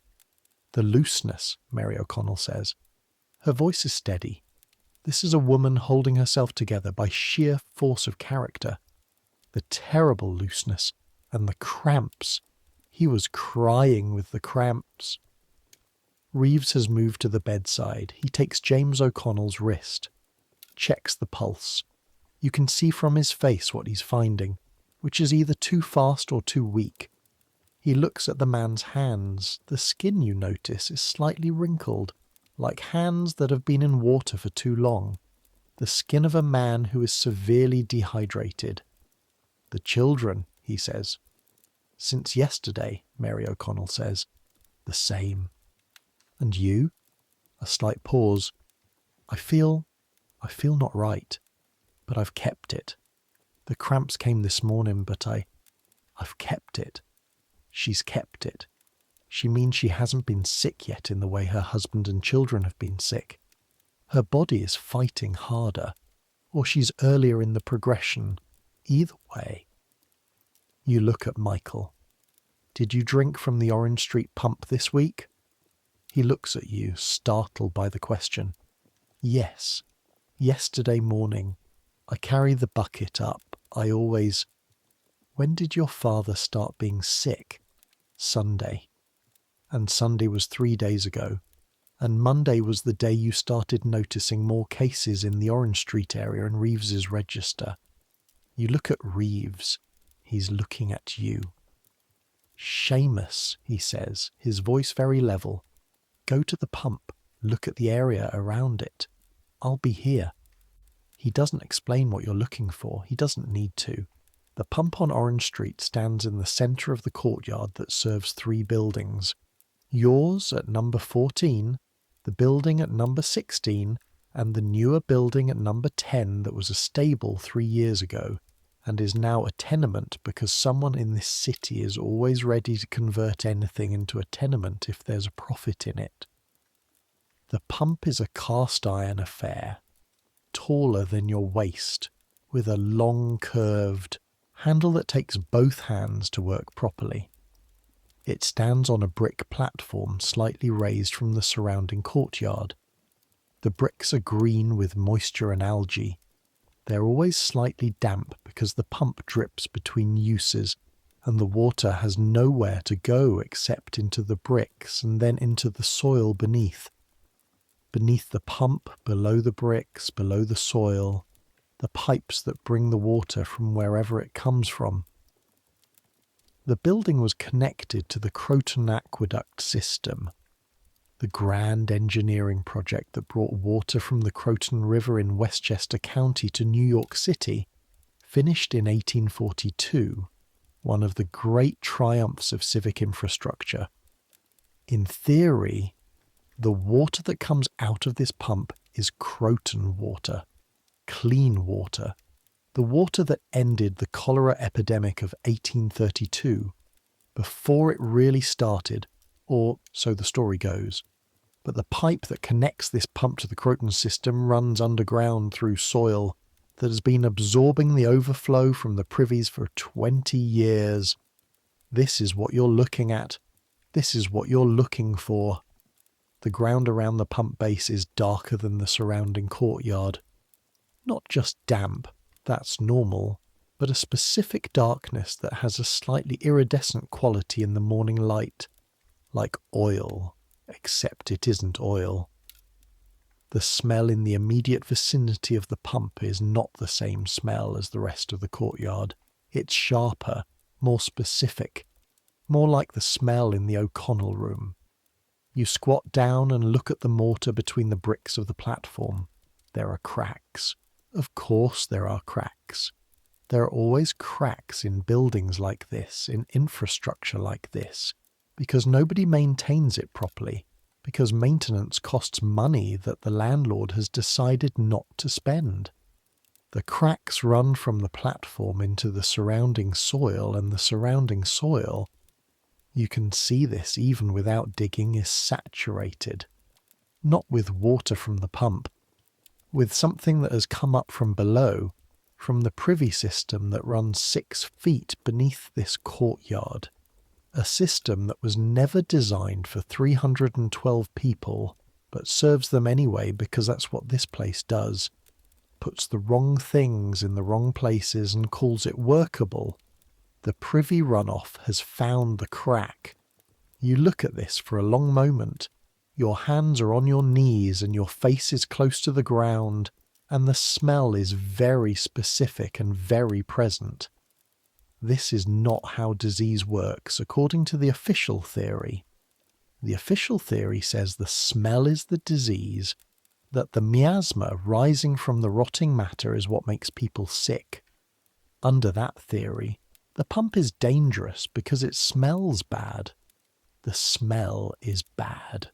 The looseness, Mary O'Connell says. Her voice is steady. This is a woman holding herself together by sheer force of character. The terrible looseness and the cramps. He was crying with the cramps. Reeves has moved to the bedside. He takes James O'Connell's wrist, checks the pulse. You can see from his face what he's finding, which is either too fast or too weak. He looks at the man's hands. The skin, you notice, is slightly wrinkled, like hands that have been in water for too long. The skin of a man who is severely dehydrated. The children, he says. Since yesterday, Mary O'Connell says. The same. And you? A slight pause. I feel not right, but I've kept it. The cramps came this morning, but I've kept it. She's kept it. She means she hasn't been sick yet in the way her husband and children have been sick. Her body is fighting harder, or she's earlier in the progression. Either way. You look at Michael. Did you drink from the Orange Street pump this week? He looks at you, startled by the question. Yes. Yesterday morning. I carry the bucket up. I always... When did your father start being sick? Sunday. And Sunday was 3 days ago. And Monday was the day you started noticing more cases in the Orange Street area in Reeves's register. You look at Reeves. He's looking at you. Seamus, he says, his voice very level. Go to the pump. Look at the area around it. I'll be here. He doesn't explain what you're looking for. He doesn't need to. The pump on Orange Street stands in the centre of the courtyard that serves 3 buildings. Yours at number 14, the building at number 16, and the newer building at number 10 that was a stable 3 years ago, and is now a tenement because someone in this city is always ready to convert anything into a tenement if there's a profit in it. The pump is a cast iron affair, taller than your waist, with a long curved handle that takes both hands to work properly. It stands on a brick platform slightly raised from the surrounding courtyard. The bricks are green with moisture and algae. They're always slightly damp because the pump drips between uses and the water has nowhere to go except into the bricks and then into the soil beneath. Beneath the pump, below the bricks, below the soil, the pipes that bring the water from wherever it comes from. The building was connected to the Croton Aqueduct system, the grand engineering project that brought water from the Croton River in Westchester County to New York City, finished in 1842, one of the great triumphs of civic infrastructure. In theory, the water that comes out of this pump is Croton water, clean water, the water that ended the cholera epidemic of 1832, before it really started, or so the story goes. But the pipe that connects this pump to the Croton system runs underground through soil that has been absorbing the overflow from the privies for 20 years. This is what you're looking at. This is what you're looking for. The ground around the pump base is darker than the surrounding courtyard. Not just damp, that's normal, but a specific darkness that has a slightly iridescent quality in the morning light, like oil, except it isn't oil. The smell in the immediate vicinity of the pump is not the same smell as the rest of the courtyard. It's sharper, more specific, more like the smell in the O'Connell room. You squat down and look at the mortar between the bricks of the platform. There are cracks. Of course there are cracks. There are always cracks in buildings like this, in infrastructure like this, because nobody maintains it properly, because maintenance costs money that the landlord has decided not to spend. The cracks run from the platform into the surrounding soil, and the surrounding soil, you can see this even without digging, is saturated. Not with water from the pump, with something that has come up from below, from the privy system that runs 6 feet beneath this courtyard. A system that was never designed for 312 people, but serves them anyway because that's what this place does. Puts the wrong things in the wrong places and calls it workable. The privy runoff has found the crack. You look at this for a long moment. Your hands are on your knees and your face is close to the ground, and the smell is very specific and very present. This is not how disease works according to the official theory. The official theory says the smell is the disease, that the miasma rising from the rotting matter is what makes people sick. Under that theory, the pump is dangerous because it smells bad. The smell is bad.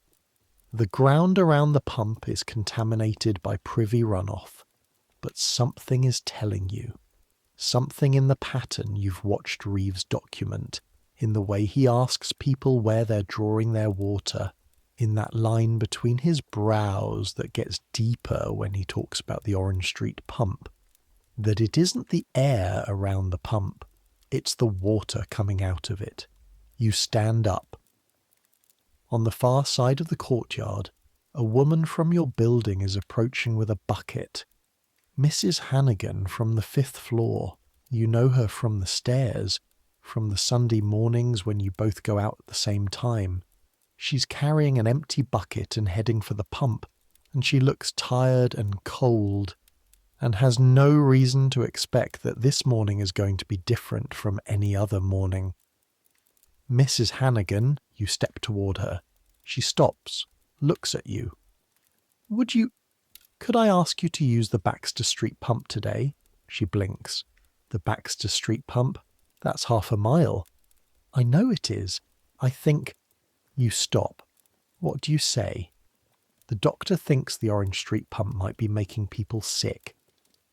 The ground around the pump is contaminated by privy runoff, but something is telling you. Something in the pattern you've watched Reeves document, in the way he asks people where they're drawing their water, in that line between his brows that gets deeper when he talks about the Orange Street pump, that it isn't the air around the pump, it's the water coming out of it. You stand up. On the far side of the courtyard, a woman from your building is approaching with a bucket. Mrs. Hannigan from the 5th floor. You know her from the stairs, from the Sunday mornings when you both go out at the same time. She's carrying an empty bucket and heading for the pump, and she looks tired and cold, and has no reason to expect that this morning is going to be different from any other morning. Mrs. Hannigan, you step toward her. She stops, looks at you. Could I ask you to use the Baxter Street pump today? She blinks. The Baxter Street pump? That's 1/2 mile. I know it is. I think... You stop. What do you say? The doctor thinks the Orange Street pump might be making people sick.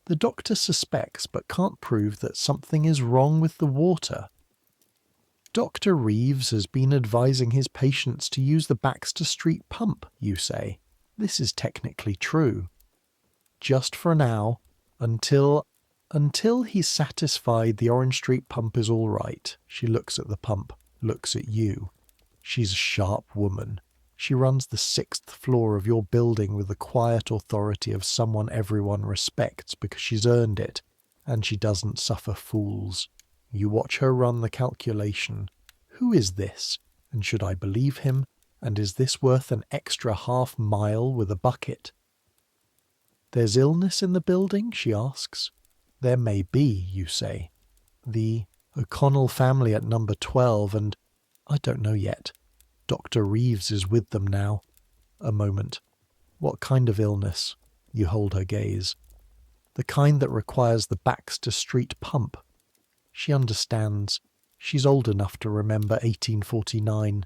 The doctor suspects but can't prove that something is wrong with the water. Dr. Reeves has been advising his patients to use the Baxter Street pump, you say. This is technically true. Just for now, until he's satisfied the Orange Street pump is all right. She looks at the pump, looks at you. She's a sharp woman. She runs the 6th floor of your building with the quiet authority of someone everyone respects because she's earned it, and she doesn't suffer fools. You watch her run the calculation. Who is this? And should I believe him? And is this worth an extra half-mile with a bucket? There's illness in the building, she asks. There may be, you say. The O'Connell family at number 12 and I don't know yet. Dr. Reeves is with them now. A moment. What kind of illness? You hold her gaze. The kind that requires the Baxter Street pump. She understands. She's old enough to remember 1849.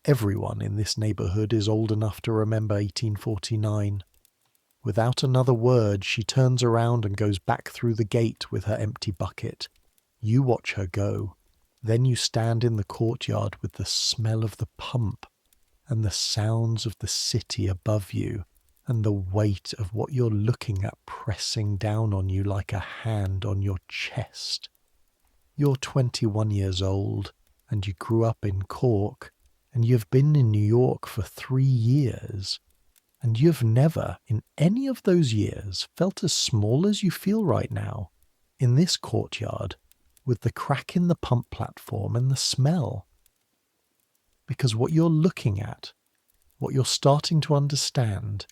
Everyone in this neighbourhood is old enough to remember 1849. Without another word, she turns around and goes back through the gate with her empty bucket. You watch her go. Then you stand in the courtyard with the smell of the pump and the sounds of the city above you and the weight of what you're looking at pressing down on you like a hand on your chest. You're 21 years old and you grew up in Cork and you've been in New York for 3 years. And you've never, in any of those years, felt as small as you feel right now, in this courtyard, with the crack in the pump platform and the smell. Because what you're looking at, what you're starting to understand,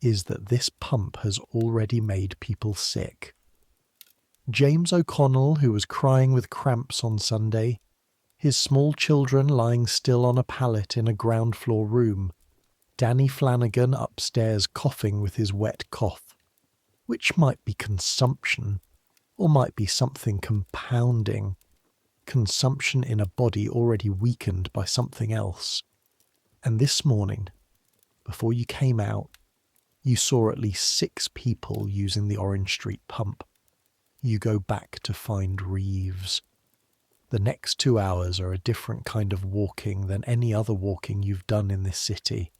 is that this pump has already made people sick. James O'Connell, who was crying with cramps on Sunday, his small children lying still on a pallet in a ground floor room, Danny Flanagan upstairs coughing with his wet cough, which might be consumption, or might be something compounding, consumption in a body already weakened by something else. And this morning, before you came out, you saw at least 6 people using the Orange Street pump. You go back to find Reeves. The next 2 hours are a different kind of walking than any other walking you've done in this city.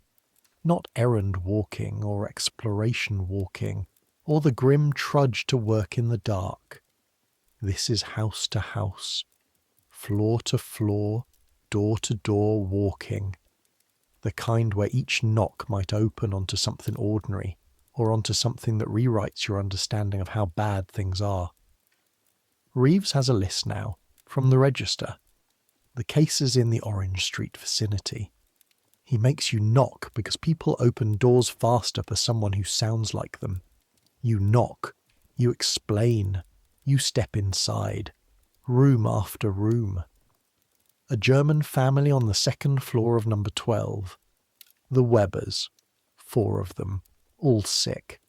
Not errand walking or exploration walking, or the grim trudge to work in the dark. This is house to house, floor to floor, door to door walking. The kind where each knock might open onto something ordinary, or onto something that rewrites your understanding of how bad things are. Reeves has a list now, from the register. The cases in the Orange Street vicinity. He makes you knock because people open doors faster for someone who sounds like them. You knock. You explain. You step inside. Room after room. A German family on the 2nd floor of number 12. The Webbers. 4 of them. All sick.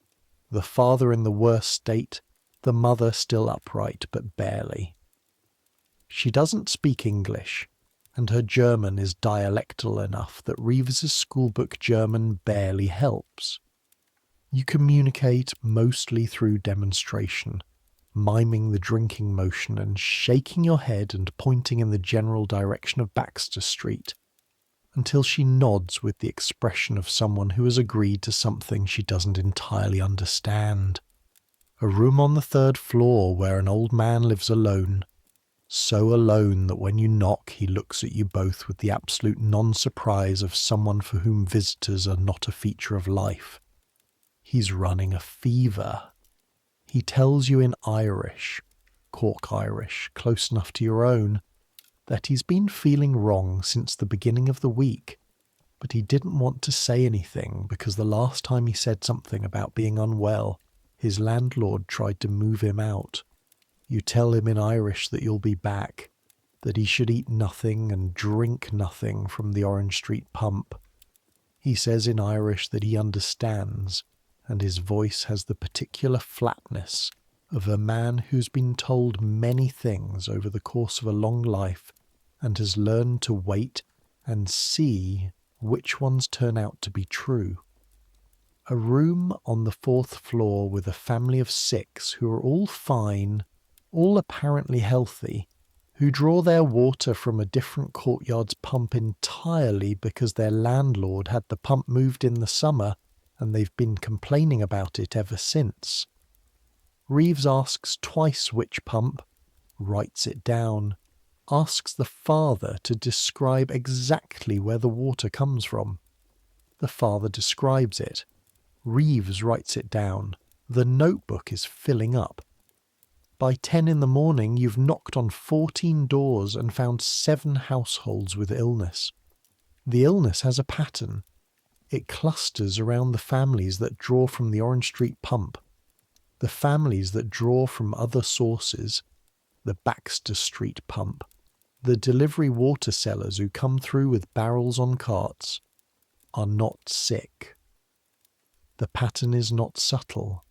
The father in the worst state. The mother still upright, but barely. She doesn't speak English. And her German is dialectal enough that Reeves's schoolbook German barely helps. You communicate mostly through demonstration, miming the drinking motion and shaking your head and pointing in the general direction of Baxter Street, until she nods with the expression of someone who has agreed to something she doesn't entirely understand. A room on the 3rd floor where an old man lives alone. So alone that when you knock he looks at you both with the absolute non-surprise of someone for whom visitors are not a feature of life. He's running a fever. He tells you in Irish, Cork Irish, close enough to your own, that he's been feeling wrong since the beginning of the week, but he didn't want to say anything because the last time he said something about being unwell, his landlord tried to move him out. You tell him in Irish that you'll be back, that he should eat nothing and drink nothing from the Orange Street pump. He says in Irish that he understands, and his voice has the particular flatness of a man who's been told many things over the course of a long life and has learned to wait and see which ones turn out to be true. A room on the 4th floor with a family of 6 who are all fine, all apparently healthy, who draw their water from a different courtyard's pump entirely because their landlord had the pump moved in the summer and they've been complaining about it ever since. Reeves asks twice which pump, writes it down, asks the father to describe exactly where the water comes from. The father describes it. Reeves writes it down. The notebook is filling up. By 10 in the morning, you've knocked on 14 doors and found 7 households with illness. The illness has a pattern. It clusters around the families that draw from the Orange Street pump, the families that draw from other sources, the Baxter Street pump, the delivery water sellers who come through with barrels on carts, are not sick. The pattern is not subtle.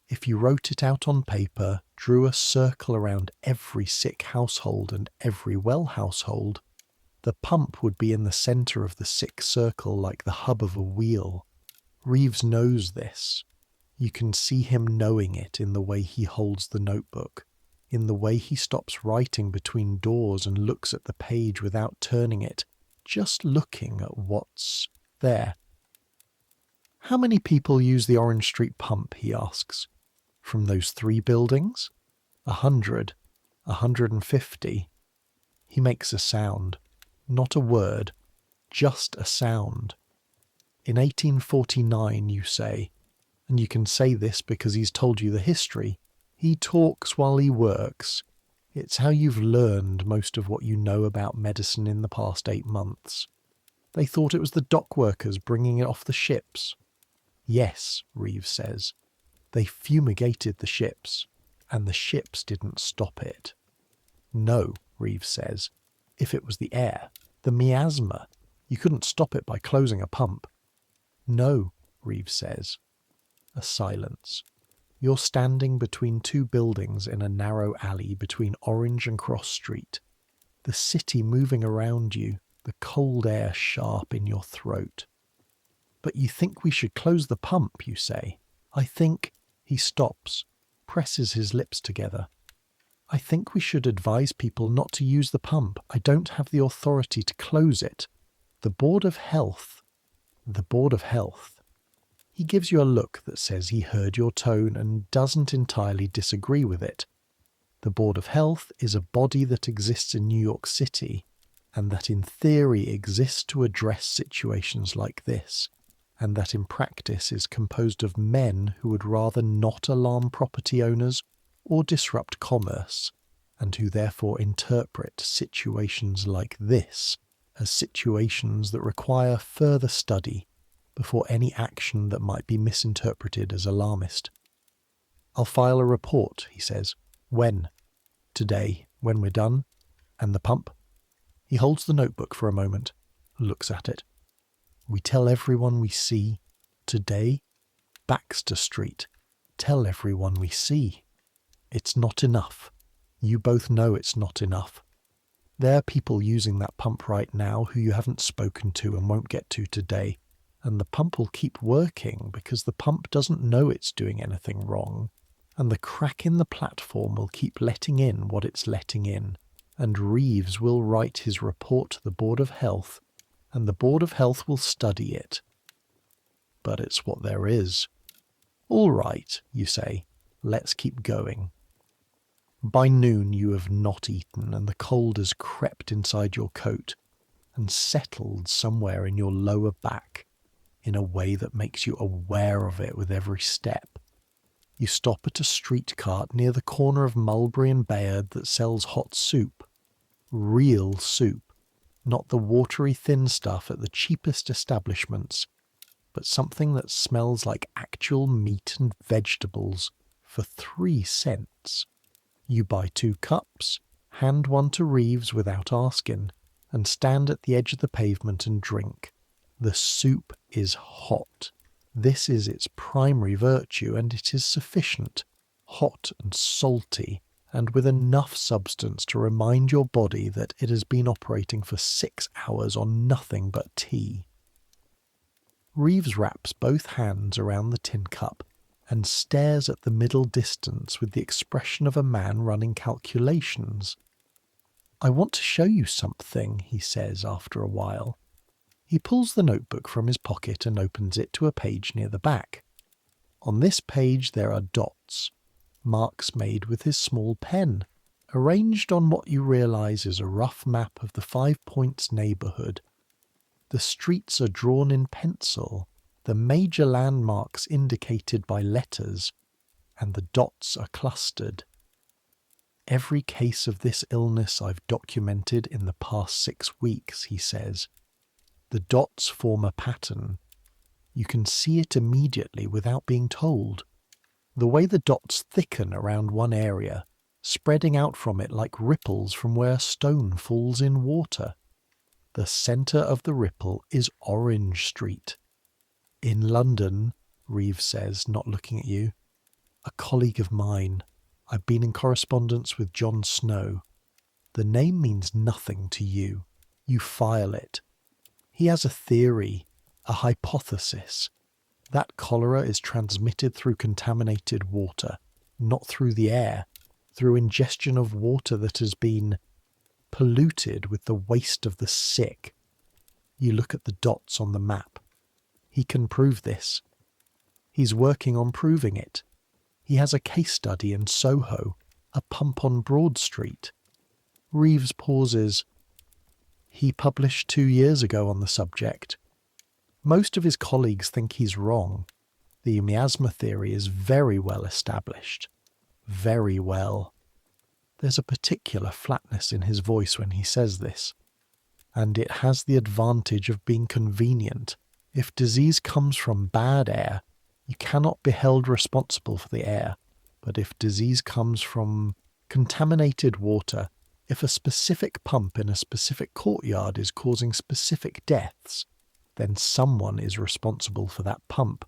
If you wrote it out on paper, drew a circle around every sick household and every well household, the pump would be in the centre of the sick circle like the hub of a wheel. Reeves knows this. You can see him knowing it in the way he holds the notebook, in the way he stops writing between doors and looks at the page without turning it, just looking at what's there. How many people use the Orange Street pump, he asks. From those 3 buildings? 100, 150. He makes a sound. Not a word, just a sound. In 1849, you say, and you can say this because he's told you the history. He talks while he works. It's how you've learned most of what you know about medicine in the past 8 months. They thought it was the dock workers bringing it off the ships. Yes, Reeves says. They fumigated the ships, and the ships didn't stop it. No, Reeves says. If it was the air, the miasma, you couldn't stop it by closing a pump. No, Reeves says. A silence. You're standing between 2 buildings in a narrow alley between Orange and Cross Street. The city moving around you, the cold air sharp in your throat. But you think we should close the pump, you say. I think... He stops, presses his lips together. I think we should advise people not to use the pump. I don't have the authority to close it. The Board of Health. The Board of Health. He gives you a look that says he heard your tone and doesn't entirely disagree with it. The Board of Health is a body that exists in New York City, and that in theory exists to address situations like this, and that in practice is composed of men who would rather not alarm property owners or disrupt commerce, and who therefore interpret situations like this as situations that require further study before any action that might be misinterpreted as alarmist. I'll file a report, he says. When? Today, when we're done? And the pump? He holds the notebook for a moment, looks at it. We tell everyone we see. Today, Baxter Street. Tell everyone we see. It's not enough. You both know it's not enough. There are people using that pump right now who you haven't spoken to and won't get to today, and the pump will keep working because the pump doesn't know it's doing anything wrong, and the crack in the platform will keep letting in what it's letting in, and Reeves will write his report to the Board of Health, and the Board of Health will study it. But it's what there is. All right, you say, let's keep going. By noon you have not eaten, and the cold has crept inside your coat and settled somewhere in your lower back in a way that makes you aware of it with every step. You stop at a street cart near the corner of Mulberry and Bayard that sells hot soup. Real soup. Not the watery thin stuff at the cheapest establishments, but something that smells like actual meat and vegetables for 3 cents. You buy 2 cups, hand one to Reeves without asking, and stand at the edge of the pavement and drink. The soup is hot. This is its primary virtue, and it is sufficient, hot and salty, and with enough substance to remind your body that it has been operating for 6 hours on nothing but tea. Reeves wraps both hands around the tin cup and stares at the middle distance with the expression of a man running calculations. "I want to show you something," he says after a while. He pulls the notebook from his pocket and opens it to a page near the back. On this page there are dots, marks made with his small pen, arranged on what you realise is a rough map of the 5 Points neighbourhood. The streets are drawn in pencil, the major landmarks indicated by letters, and the dots are clustered. "Every case of this illness I've documented in the past 6 weeks," he says. "The dots form a pattern. You can see it immediately without being told. The way the dots thicken around one area, spreading out from it like ripples from where a stone falls in water. The centre of the ripple is Orange Street. In London," Reeves says, not looking at you. "A colleague of mine. I've been in correspondence with John Snow. The name means nothing to you. You file it. He has a theory, a hypothesis. That cholera is transmitted through contaminated water, not through the air, through ingestion of water that has been polluted with the waste of the sick." You look at the dots on the map. He can prove this. He's working on proving it. He has a case study in Soho, a pump on Broad Street. Reeves pauses. "He published 2 years ago on the subject. Most of his colleagues think he's wrong. The miasma theory is very well established. Very well." There's a particular flatness in his voice when he says this. "And it has the advantage of being convenient. If disease comes from bad air, you cannot be held responsible for the air. But if disease comes from contaminated water, if a specific pump in a specific courtyard is causing specific deaths, then someone is responsible for that pump.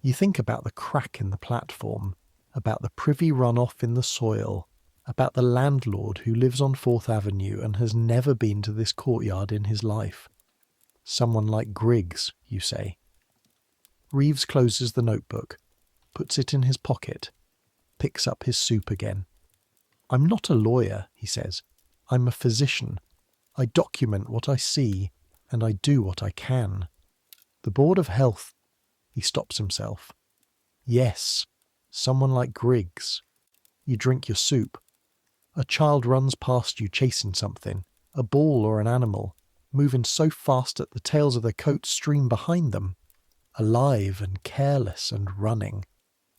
You think about the crack in the platform, about the privy runoff in the soil, about the landlord who lives on 4th Avenue and has never been to this courtyard in his life. Someone like Griggs, you say." Reeves closes the notebook, puts it in his pocket, picks up his soup again. "I'm not a lawyer," he says. "I'm a physician. I document what I see, and I do what I can. The Board of Health..." He stops himself. "Yes, someone like Griggs. You drink your soup. A child runs past you chasing something, a ball or an animal, moving so fast that the tails of their coats stream behind them. Alive and careless and running.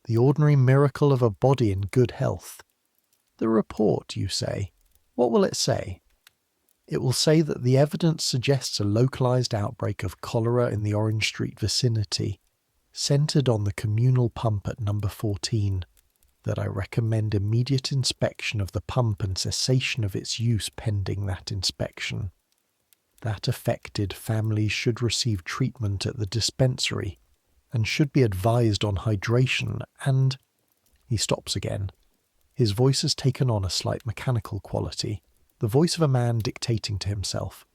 The ordinary miracle of a body in good health. The report, you say. What will it say? It will say that the evidence suggests a localized outbreak of cholera in the Orange Street vicinity, centered on the communal pump at number 14, that I recommend immediate inspection of the pump and cessation of its use pending that inspection. That affected families should receive treatment at the dispensary and should be advised on hydration and..." He stops again. His voice has taken on a slight mechanical quality, the voice of a man dictating to himself.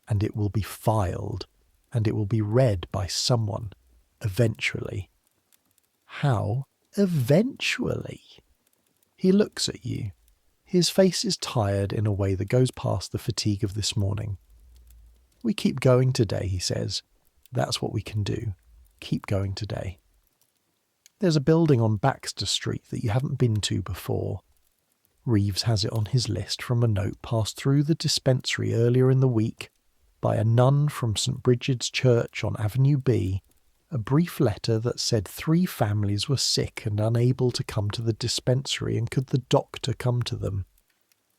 "And it will be filed, and it will be read by someone, eventually." "How eventually?" He looks at you. His face is tired in a way that goes past the fatigue of this morning. "We keep going today," he says. "That's what we can do. Keep going today. There's a building on Baxter Street that you haven't been to before." Reeves has it on his list from a note passed through the dispensary earlier in the week by a nun from St. Bridget's Church on Avenue B, a brief letter that said 3 families were sick and unable to come to the dispensary and could the doctor come to them.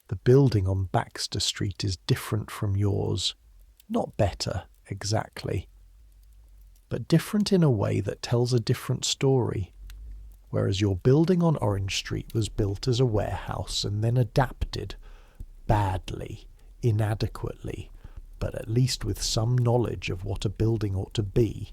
The building on Baxter Street is different from yours. Not better, exactly. But different in a way that tells a different story. Whereas your building on Orange Street was built as a warehouse and then adapted, badly, inadequately, but at least with some knowledge of what a building ought to be.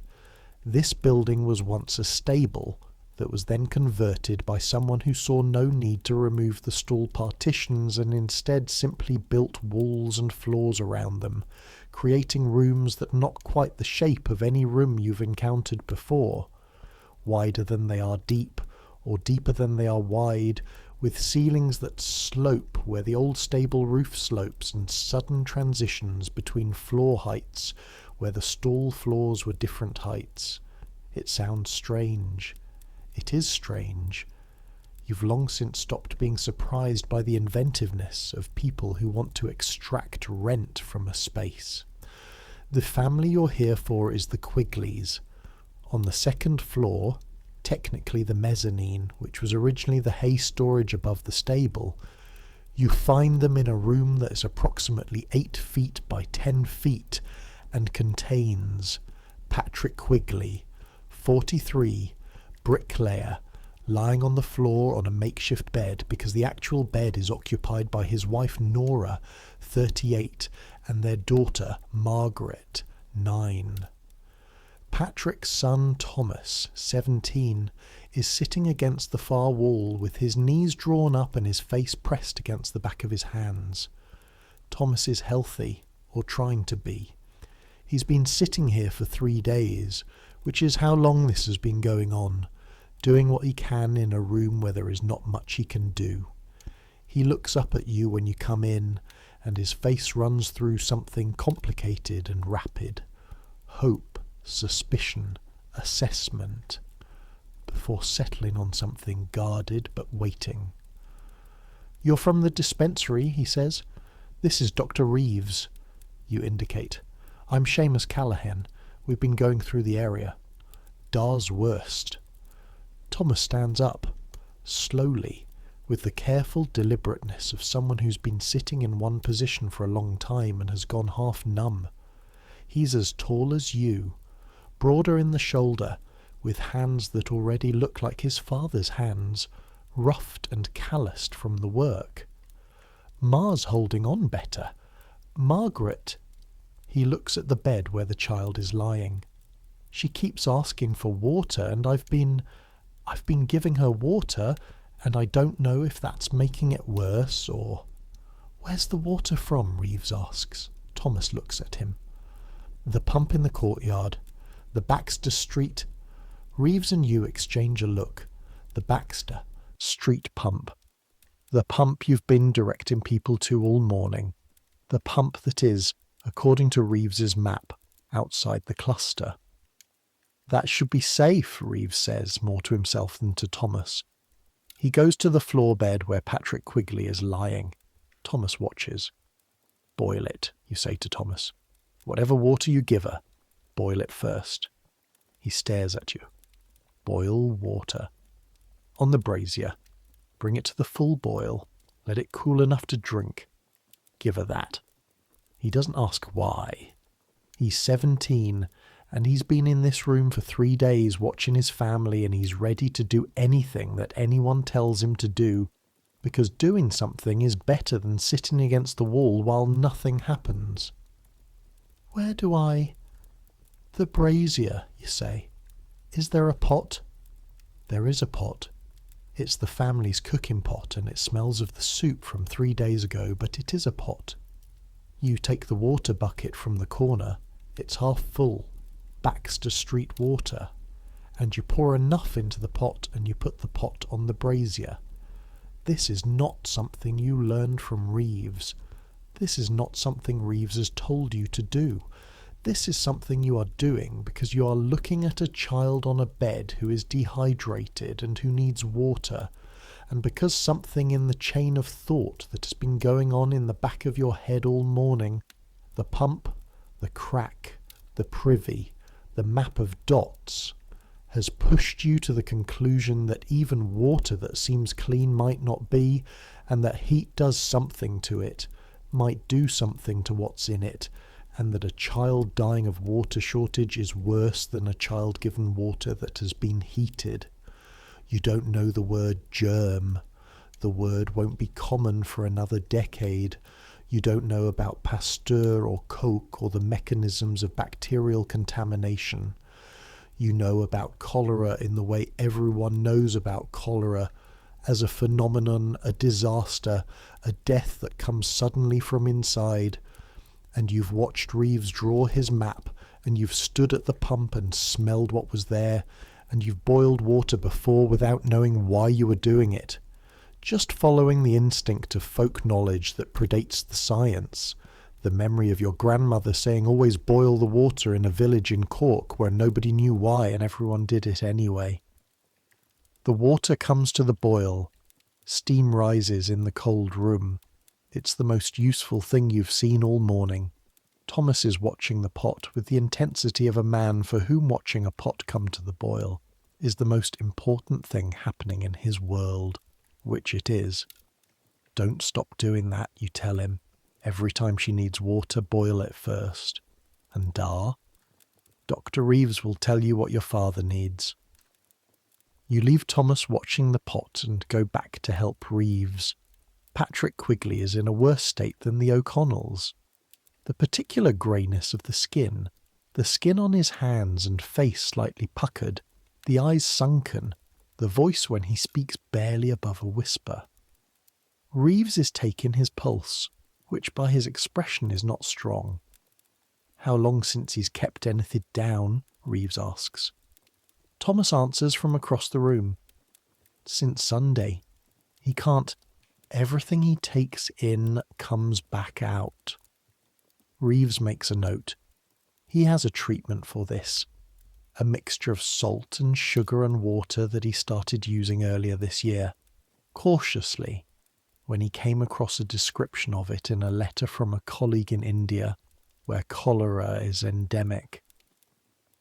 This building was once a stable, that was then converted by someone who saw no need to remove the stall partitions and instead simply built walls and floors around them, creating rooms that are not quite the shape of any room you've encountered before, wider than they are deep, or deeper than they are wide, with ceilings that slope where the old stable roof slopes, and sudden transitions between floor heights where the stall floors were different heights. It sounds strange. It is strange. You've long since stopped being surprised by the inventiveness of people who want to extract rent from a space. The family you're here for is the Quigleys. On the second floor, technically the mezzanine, which was originally the hay storage above the stable, you find them in a room that is approximately 8 feet by 10 feet and contains Patrick Quigley, 43, bricklayer, lying on the floor on a makeshift bed because the actual bed is occupied by his wife Nora, 38, and their daughter Margaret, 9. Patrick's son Thomas, 17, is sitting against the far wall with his knees drawn up and his face pressed against the back of his hands. Thomas is healthy, or trying to be. He's been sitting here for 3 days, which is how long this has been going on, doing what he can in a room where there is not much he can do. He looks up at you when you come in, and his face runs through something complicated and rapid. Hope, suspicion, assessment, before settling on something guarded but waiting. "You're from the dispensary," he says. "This is Dr. Reeves." You indicate. "I'm Seamus Callaghan. We've been going through the area." Dar's worst. Thomas stands up, slowly, with the careful deliberateness of someone who's been sitting in one position for a long time and has gone half numb. He's as tall as you, broader in the shoulder, with hands that already look like his father's hands, roughed and calloused from the work. Ma's holding on better. Margaret. He looks at the bed where the child is lying. "She keeps asking for water, and I've been giving her water, and I don't know if that's making it worse or—" "Where's the water from?" Reeves asks. Thomas looks at him. "The pump in the courtyard. The Baxter Street." Reeves and you exchange a look. The Baxter Street pump. The pump you've been directing people to all morning. The pump that is, according to Reeves's map, outside the cluster. "That should be safe," Reeves says, more to himself than to Thomas. He goes to the floor bed where Patrick Quigley is lying. Thomas watches. "Boil it," you say to Thomas. "Whatever water you give her, boil it first." He stares at you. "Boil water. On the brazier. Bring it to the full boil. Let it cool enough to drink. Give her that." He doesn't ask why. He's 17, and he's been in this room for 3 days watching his family, and he's ready to do anything that anyone tells him to do, because doing something is better than sitting against the wall while nothing happens. "Where do I—" "The brazier," you say. "Is there a pot?" There is a pot. It's the family's cooking pot, and it smells of the soup from 3 days ago, but it is a pot. You take the water bucket from the corner. It's half full, Baxter Street water, and you pour enough into the pot and you put the pot on the brazier. This is not something you learned from Reeves. This is not something Reeves has told you to do. This is something you are doing because you are looking at a child on a bed who is dehydrated and who needs water, and because something in the chain of thought that has been going on in the back of your head all morning, the pump, the crack, the privy, the map of dots, has pushed you to the conclusion that even water that seems clean might not be, and that heat does something to it, might do something to what's in it, and that a child dying of water shortage is worse than a child given water that has been heated. You don't know the word germ. The word won't be common for another decade. You don't know about Pasteur or Koch or the mechanisms of bacterial contamination. You know about cholera in the way everyone knows about cholera, as a phenomenon, a disaster, a death that comes suddenly from inside. And you've watched Reeves draw his map, and you've stood at the pump and smelled what was there, and you've boiled water before without knowing why you were doing it, just following the instinct of folk knowledge that predates the science, the memory of your grandmother saying always boil the water in a village in Cork where nobody knew why and everyone did it anyway. The water comes to the boil. Steam rises in the cold room. It's the most useful thing you've seen all morning. Thomas is watching the pot with the intensity of a man for whom watching a pot come to the boil is the most important thing happening in his world, which it is. Don't stop doing that, you tell him. Every time she needs water, boil it first. And Dr. Reeves will tell you what your father needs. You leave Thomas watching the pot and go back to help Reeves. Patrick Quigley is in a worse state than the O'Connells. The particular greyness of the skin on his hands and face slightly puckered, the eyes sunken, the voice when he speaks barely above a whisper. Reeves is taking his pulse, which by his expression is not strong. How long since he's kept anything down? Reeves asks. Thomas answers from across the room. Since Sunday. He can't. Everything he takes in comes back out. Reeves makes a note. He has a treatment for this. A mixture of salt and sugar and water that he started using earlier this year. Cautiously, when he came across a description of it in a letter from a colleague in India, where cholera is endemic.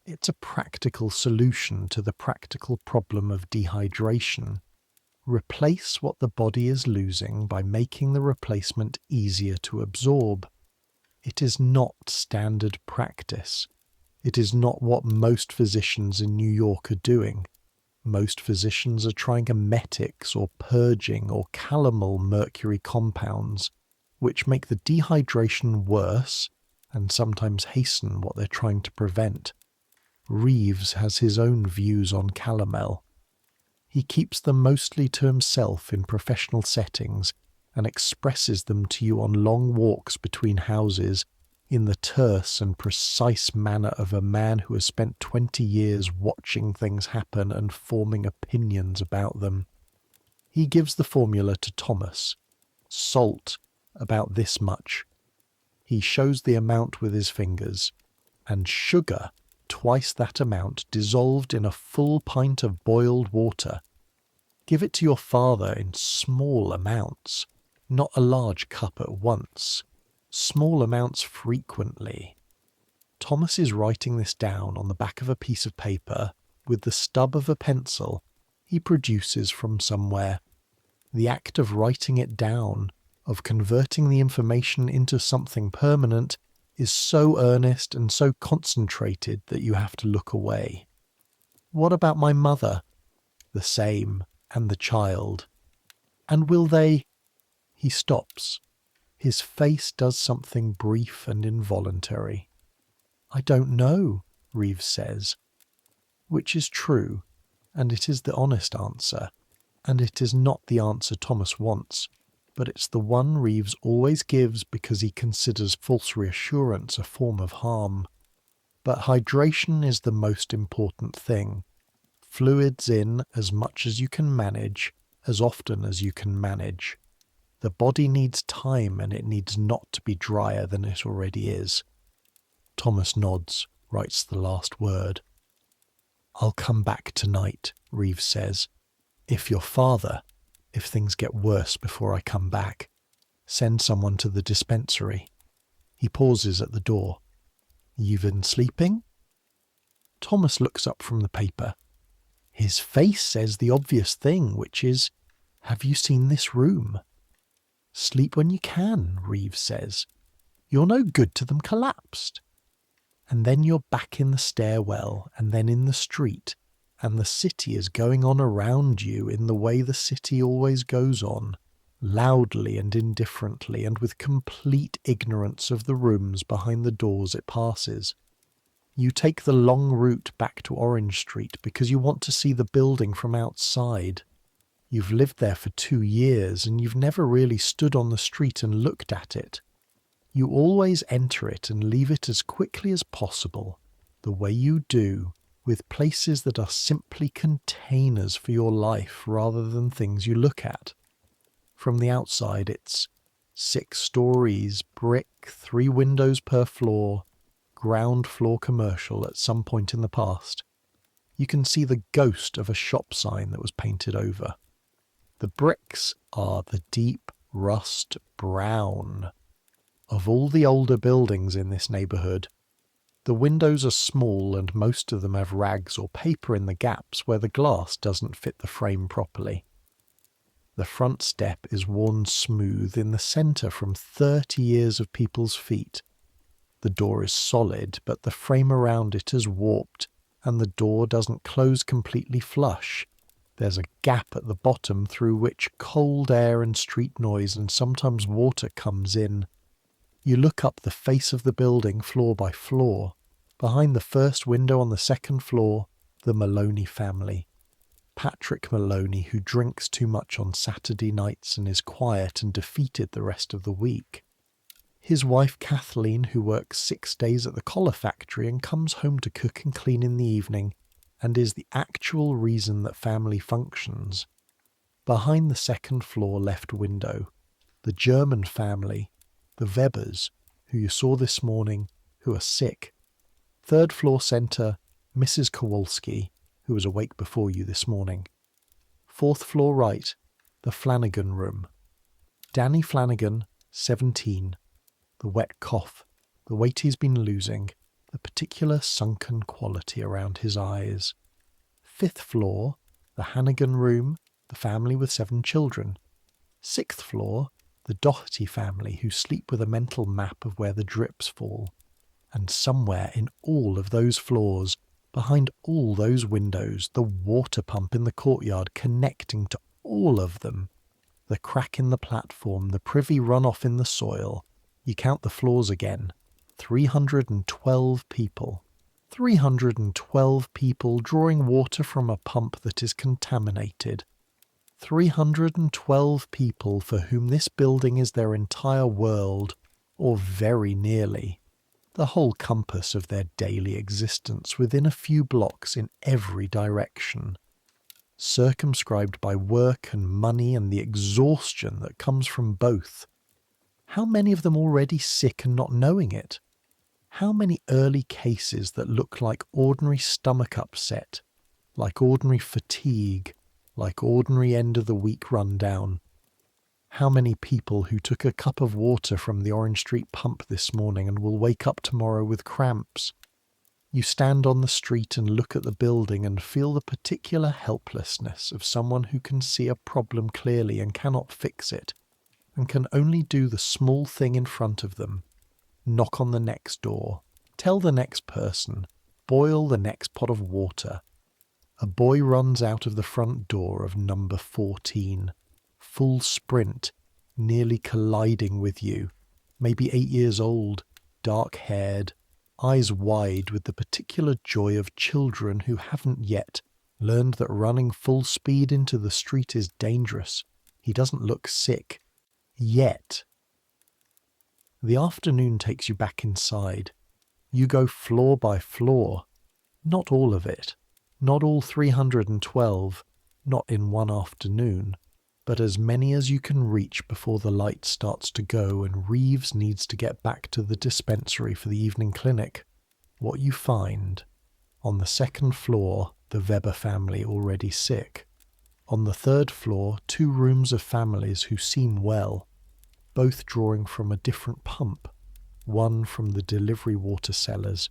It's a practical solution to the practical problem of dehydration. Replace what the body is losing by making the replacement easier to absorb. It is not standard practice. It is not what most physicians in New York are doing. Most physicians are trying emetics or purging or calomel mercury compounds, which make the dehydration worse and sometimes hasten what they're trying to prevent. Reeves has his own views on calomel. He keeps them mostly to himself in professional settings and expresses them to you on long walks between houses in the terse and precise manner of a man who has spent 20 years watching things happen and forming opinions about them. He gives the formula to Thomas. Salt, about this much. He shows the amount with his fingers. And sugar, twice that amount, dissolved in a full pint of boiled water. Give it to your father in small amounts, not a large cup at once. Small amounts frequently. Thomas is writing this down on the back of a piece of paper with the stub of a pencil he produces from somewhere. The act of writing it down, of converting the information into something permanent, is so earnest and so concentrated that you have to look away. What about my mother? The same, and the child. And will they? He stops. His face does something brief and involuntary. I don't know, Reeves says. Which is true, and it is the honest answer, and it is not the answer Thomas wants, but it's the one Reeves always gives because he considers false reassurance a form of harm. But hydration is the most important thing. Fluids in as much as you can manage, as often as you can manage. The body needs time and it needs not to be drier than it already is. Thomas nods, writes the last word. I'll come back tonight, Reeves says. If things get worse before I come back, send someone to the dispensary. He pauses at the door. You've been sleeping? Thomas looks up from the paper. His face says the obvious thing, which is, have you seen this room? Sleep when you can, Reeves says. You're no good to them collapsed. And then you're back in the stairwell, and then in the street, and the city is going on around you in the way the city always goes on, loudly and indifferently, and with complete ignorance of the rooms behind the doors it passes. You take the long route back to Orange Street because you want to see the building from outside. You've lived there for 2 years and you've never really stood on the street and looked at it. You always enter it and leave it as quickly as possible, the way you do with places that are simply containers for your life rather than things you look at. From the outside, it's 6 stories, brick, 3 windows per floor, ground floor commercial at some point in the past. You can see the ghost of a shop sign that was painted over. The bricks are the deep rust brown. Of all the older buildings in this neighbourhood, the windows are small and most of them have rags or paper in the gaps where the glass doesn't fit the frame properly. The front step is worn smooth in the centre from 30 years of people's feet. The door is solid, but the frame around it is warped and the door doesn't close completely flush. There's a gap at the bottom through which cold air and street noise and sometimes water comes in. You look up the face of the building floor by floor. Behind the first window on the second floor, the Maloney family. Patrick Maloney, who drinks too much on Saturday nights and is quiet and defeated the rest of the week. His wife Kathleen, who works 6 days at the collar factory and comes home to cook and clean in the evening, and is the actual reason that family functions. Behind the second floor left window, the German family, the Webers, who you saw this morning, who are sick. Third floor centre, Mrs. Kowalski, who was awake before you this morning. Fourth floor right, the Flanagan room. Danny Flanagan, 17. The wet cough, the weight he's been losing, the particular sunken quality around his eyes. Fifth floor, the Hannigan room, the family with 7 children. Sixth floor, the Doherty family who sleep with a mental map of where the drips fall. And somewhere in all of those floors, behind all those windows, the water pump in the courtyard connecting to all of them. The crack in the platform, the privy runoff in the soil. You count the floors again. 312 people. 312 people drawing water from a pump that is contaminated. 312 people for whom this building is their entire world, or very nearly. The whole compass of their daily existence within a few blocks in every direction. Circumscribed by work and money and the exhaustion that comes from both. How many of them already sick and not knowing it? How many early cases that look like ordinary stomach upset, like ordinary fatigue, like ordinary end of the week rundown? How many people who took a cup of water from the Orange Street pump this morning and will wake up tomorrow with cramps? You stand on the street and look at the building and feel the particular helplessness of someone who can see a problem clearly and cannot fix it, and can only do the small thing in front of them. Knock on the next door, tell the next person, boil the next pot of water. A boy runs out of the front door of number 14, full sprint, nearly colliding with you, maybe 8 years old, dark-haired, eyes wide with the particular joy of children who haven't yet learned that running full speed into the street is dangerous. He doesn't look sick. Yet. The afternoon takes you back inside. You go floor by floor. Not all of it. Not all 312. Not in one afternoon. But as many as you can reach before the light starts to go and Reeves needs to get back to the dispensary for the evening clinic. What you find. On the second floor, the Weber family already sick. On the third floor, 2 rooms of families who seem well, both drawing from a different pump, one from the delivery water cellars,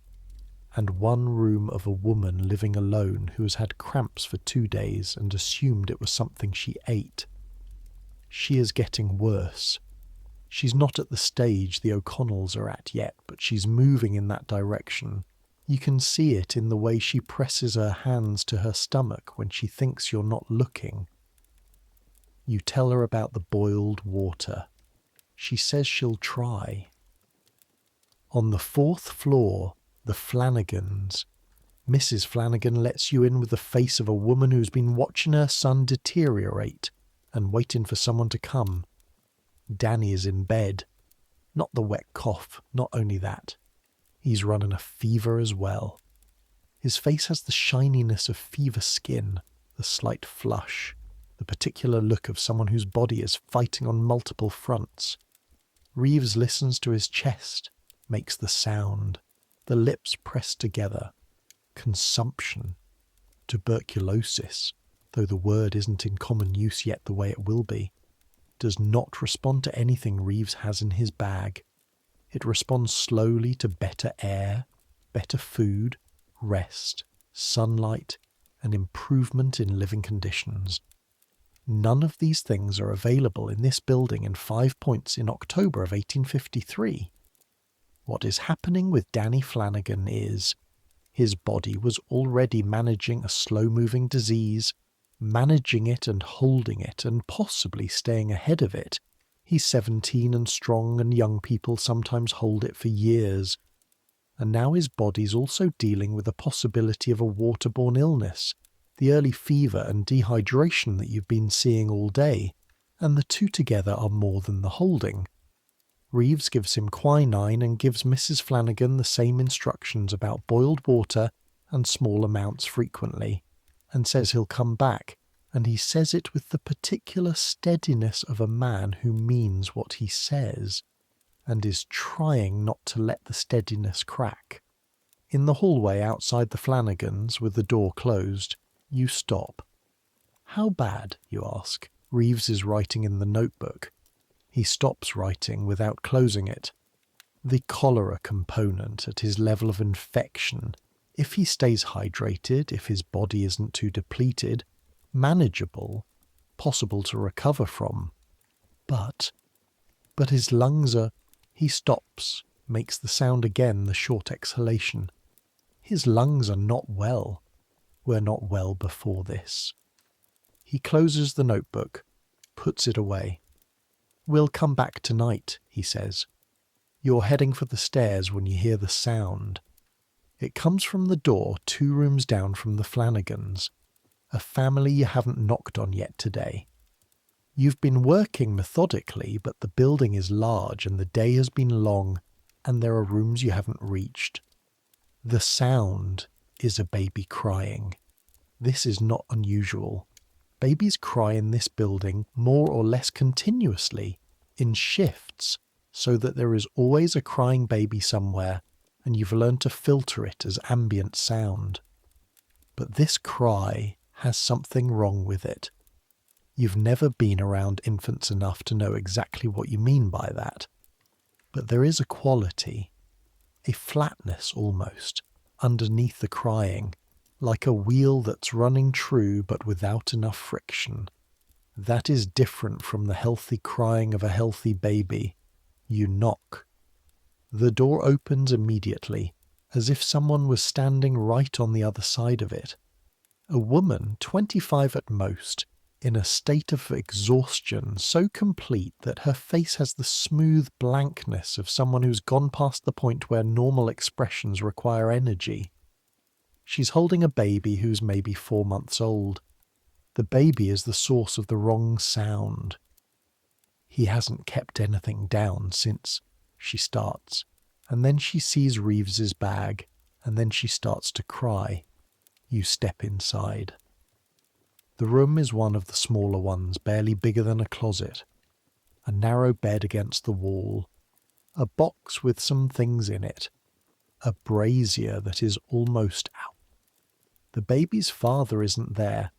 and one room of a woman living alone who has had cramps for 2 days and assumed it was something she ate. She is getting worse. She's not at the stage the O'Connells are at yet, but she's moving in that direction. You can see it in the way she presses her hands to her stomach when she thinks you're not looking. You tell her about the boiled water. She says she'll try. On the 4th floor, The Flanagans. Mrs. Flanagan lets you in with the face of a woman who's been watching her son deteriorate and waiting for someone to come. Danny is in bed. Not the wet cough, not only that. He's running a fever as well. His face has the shininess of fever skin, the slight flush, the particular look of someone whose body is fighting on multiple fronts. Reeves listens to his chest, makes the sound, the lips pressed together. Consumption. Tuberculosis, though the word isn't in common use yet the way it will be, does not respond to anything Reeves has in his bag. It responds slowly to better air, better food, rest, sunlight, and improvement in living conditions. None of these things are available in this building in 5 Points in October of 1853. What is happening with Danny Flanagan is his body was already managing a slow-moving disease, managing it and holding it and possibly staying ahead of it. He's 17 and strong, and young people sometimes hold it for years. And now his body's also dealing with the possibility of a waterborne illness, the early fever and dehydration that you've been seeing all day, and the two together are more than the holding. Reeves gives him quinine and gives Mrs. Flanagan the same instructions about boiled water and small amounts frequently, and says he'll come back, and he says it with the particular steadiness of a man who means what he says, and is trying not to let the steadiness crack. In the hallway outside the Flanagans, with the door closed, you stop. How bad, you ask? Reeves is writing in the notebook. He stops writing without closing it. The cholera component at his level of infection, if he stays hydrated, if his body isn't too depleted, manageable, possible to recover from. But his lungs are... He stops, makes the sound again, the short exhalation. His lungs are not well. Were not well before this. He closes the notebook, puts it away. "We'll come back tonight," he says. "You're heading for the stairs when you hear the sound." It comes from the door 2 rooms down from the Flanagans, a family you haven't knocked on yet today. You've been working methodically, but the building is large and the day has been long, and there are rooms you haven't reached. The sound is a baby crying. This is not unusual. Babies cry in this building more or less continuously, in shifts, so that there is always a crying baby somewhere, and you've learned to filter it as ambient sound. But this cry has something wrong with it. You've never been around infants enough to know exactly what you mean by that. But there is a quality, a flatness almost, underneath the crying, like a wheel that's running true but without enough friction. That is different from the healthy crying of a healthy baby. You knock. The door opens immediately, as if someone was standing right on the other side of it. A woman, 25 at most, in a state of exhaustion so complete that her face has the smooth blankness of someone who's gone past the point where normal expressions require energy. She's holding a baby who's maybe 4 months old. The baby is the source of the wrong sound. He hasn't kept anything down since, she starts, and then she sees Reeves's bag, and then she starts to cry. You step inside. The room is one of the smaller ones, barely bigger than a closet. A narrow bed against the wall. A box with some things in it. A brazier that is almost out. The baby's father isn't there.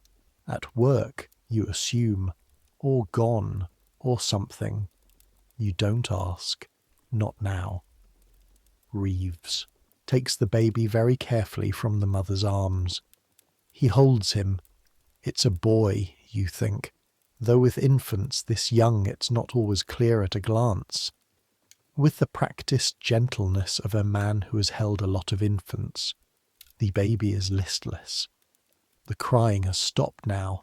At work, you assume. Or gone. Or something. You don't ask. Not now. Reeves takes the baby very carefully from the mother's arms. He holds him. It's a boy, you think, though with infants this young it's not always clear at a glance. With the practised gentleness of a man who has held a lot of infants, the baby is listless. The crying has stopped now.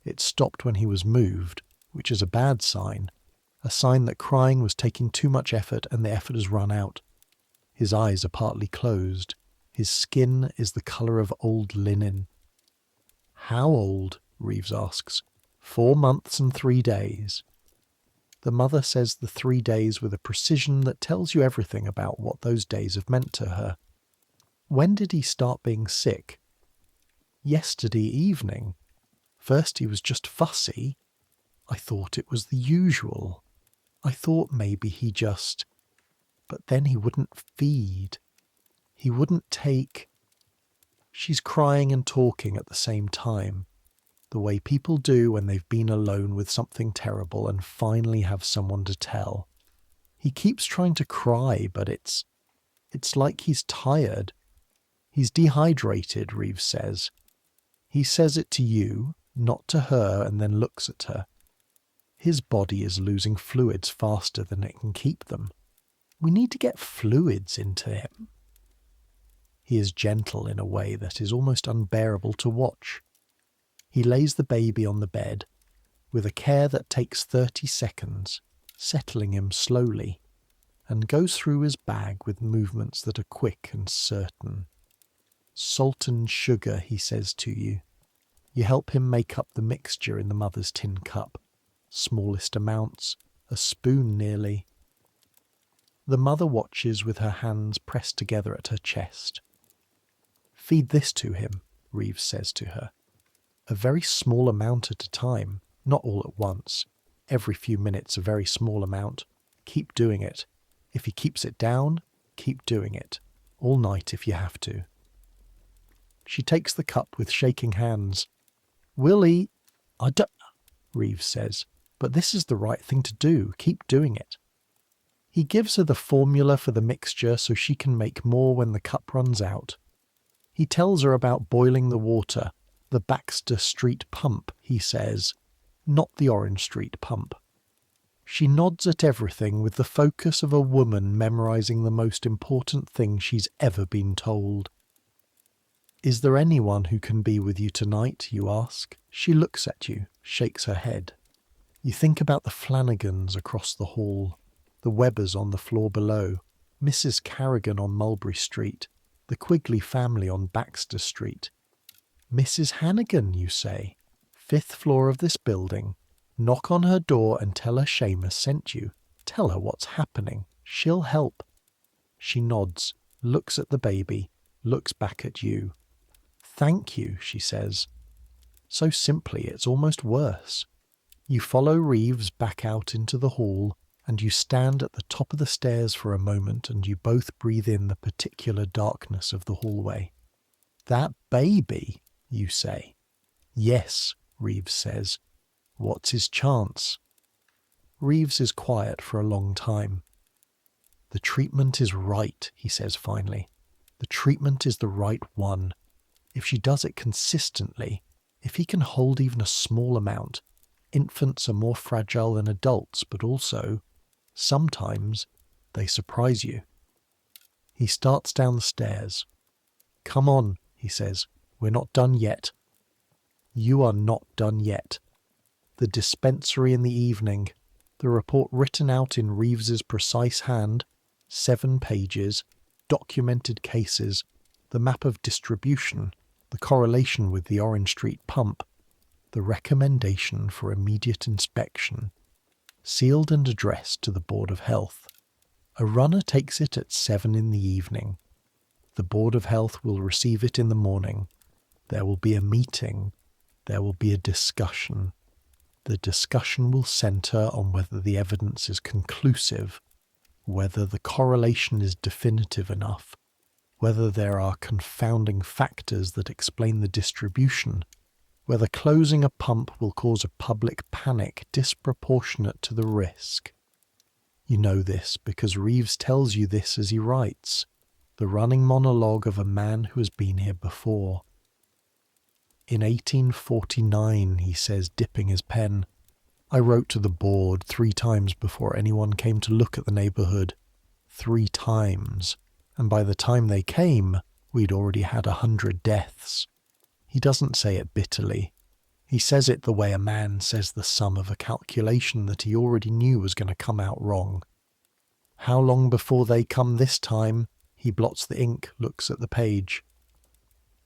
It stopped when he was moved, which is a bad sign, a sign that crying was taking too much effort and the effort has run out. His eyes are partly closed. His skin is the colour of old linen. How old? Reeves asks. 4 months and 3 days. The mother says the 3 days with a precision that tells you everything about what those days have meant to her. When did he start being sick? Yesterday evening. First he was just fussy. I thought it was the usual. I thought maybe he just... But then he wouldn't feed. He wouldn't take... She's crying and talking at the same time, the way people do when they've been alone with something terrible and finally have someone to tell. He keeps trying to cry, but it's like he's tired. He's dehydrated, Reeves says. He says it to you, not to her, and then looks at her. His body is losing fluids faster than it can keep them. We need to get fluids into him. He is gentle in a way that is almost unbearable to watch. He lays the baby on the bed, with a care that takes 30 seconds, settling him slowly, and goes through his bag with movements that are quick and certain. Salt and sugar, he says to you. You help him make up the mixture in the mother's tin cup. Smallest amounts, a spoon nearly. The mother watches with her hands pressed together at her chest. Feed this to him, Reeves says to her. A very small amount at a time, not all at once. Every few minutes a very small amount. Keep doing it. If he keeps it down, keep doing it. All night if you have to. She takes the cup with shaking hands. Willie, I don't... Reeves says, but this is the right thing to do. Keep doing it. He gives her the formula for the mixture so she can make more when the cup runs out. He tells her about boiling the water, the Baxter Street pump, he says, not the Orange Street pump. She nods at everything with the focus of a woman memorizing the most important thing she's ever been told. Is there anyone who can be with you tonight, you ask? She looks at you, shakes her head. You think about the Flanagans across the hall, the Webbers on the floor below, Mrs. Carrigan on Mulberry Street, the Quigley family on Baxter Street. Mrs. Hannigan, you say, 5th floor of this building. Knock on her door and tell her Seamus sent you. Tell her what's happening. She'll help. She nods, looks at the baby, looks back at you. Thank you, she says. So simply it's almost worse. You follow Reeves back out into the hall, and you stand at the top of the stairs for a moment and you both breathe in the particular darkness of the hallway. That baby, you say. Yes, Reeves says. What's his chance? Reeves is quiet for a long time. The treatment is right, he says finally. The treatment is the right one. If she does it consistently, if he can hold even a small amount, infants are more fragile than adults, but also, sometimes, they surprise you. He starts down the stairs. Come on, he says. We're not done yet. You are not done yet. The dispensary in the evening. The report written out in Reeves's precise hand. 7 pages. Documented cases. The map of distribution. The correlation with the Orange Street pump. The recommendation for immediate inspection. Sealed and addressed to the Board of Health. A runner takes it at 7 in the evening. The Board of Health will receive it in the morning. There will be a meeting. There will be a discussion. The discussion will centre on whether the evidence is conclusive, whether the correlation is definitive enough, whether there are confounding factors that explain the distribution, whether closing a pump will cause a public panic disproportionate to the risk. You know this because Reeves tells you this as he writes, the running monologue of a man who has been here before. In 1849, he says, dipping his pen, I wrote to the board 3 times before anyone came to look at the neighbourhood. 3 times. And by the time they came, we'd already had 100 deaths. He doesn't say it bitterly. He says it the way a man says the sum of a calculation that he already knew was going to come out wrong. How long before they come this time? He blots the ink, looks at the page.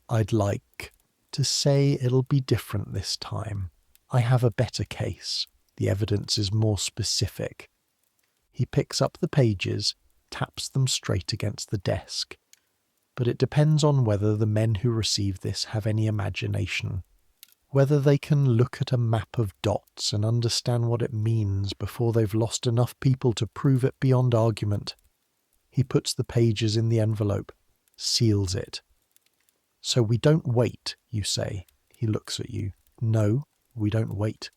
I'd like to say it'll be different this time. I have a better case. The evidence is more specific. He picks up the pages, taps them straight against the desk. But it depends on whether the men who receive this have any imagination. Whether they can look at a map of dots and understand what it means before they've lost enough people to prove it beyond argument. He puts the pages in the envelope, seals it. So we don't wait, you say. He looks at you. No, we don't wait.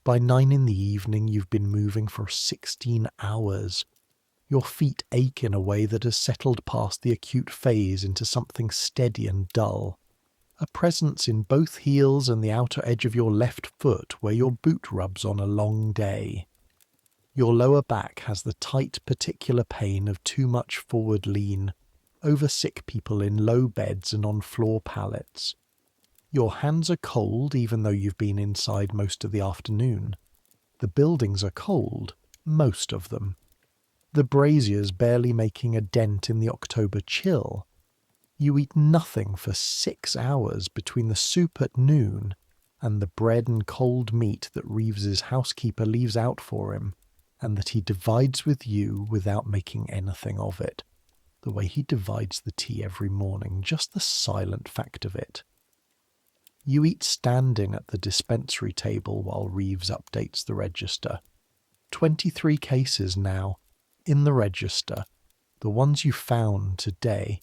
By 9 in the evening, you've been moving for 16 hours. Your feet ache in a way that has settled past the acute phase into something steady and dull. A presence in both heels and the outer edge of your left foot where your boot rubs on a long day. Your lower back has the tight particular pain of too much forward lean, over sick people in low beds and on floor pallets. Your hands are cold even though you've been inside most of the afternoon. The buildings are cold, most of them. The brazier's barely making a dent in the October chill. You eat nothing for 6 hours between the soup at noon and the bread and cold meat that Reeves's housekeeper leaves out for him, and that he divides with you without making anything of it. The way he divides the tea every morning, just the silent fact of it. You eat standing at the dispensary table while Reeves updates the register. 23 cases now, in the register, the ones you found today,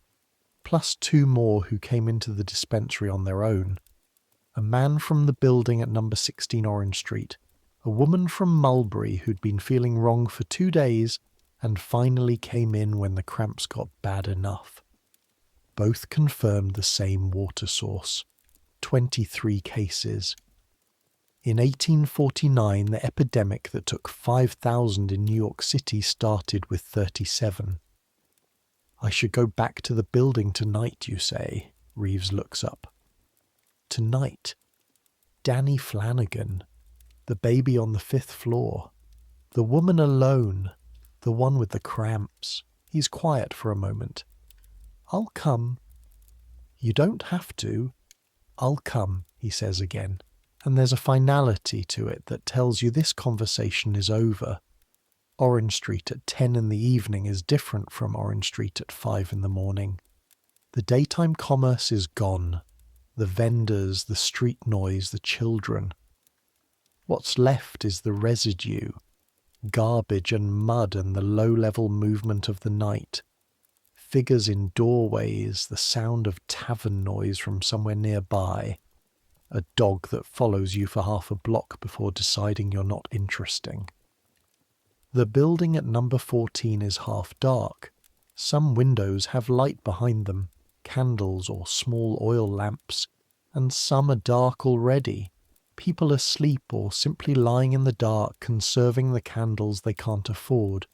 plus 2 more who came into the dispensary on their own. A man from the building at number 16 Orange Street, a woman from Mulberry who'd been feeling wrong for 2 days and finally came in when the cramps got bad enough. Both confirmed the same water source. 23 cases. In 1849, the epidemic that took 5,000 in New York City started with 37. I should go back to the building tonight, you say. Reeves looks up. Tonight? Danny Flanagan. The baby on the 5th floor. The woman alone. The one with the cramps. He's quiet for a moment. I'll come. You don't have to. I'll come, he says again. And there's a finality to it that tells you this conversation is over. Orange Street at 10 in the evening is different from Orange Street at 5 in the morning. The daytime commerce is gone. The vendors, the street noise, the children. What's left is the residue, garbage and mud and the low-level movement of the night. Figures in doorways, the sound of tavern noise from somewhere nearby. A dog that follows you for half a block before deciding you're not interesting. The building at number 14 is half dark. Some windows have light behind them, candles or small oil lamps, and some are dark already. People asleep or simply lying in the dark, conserving the candles they can't afford.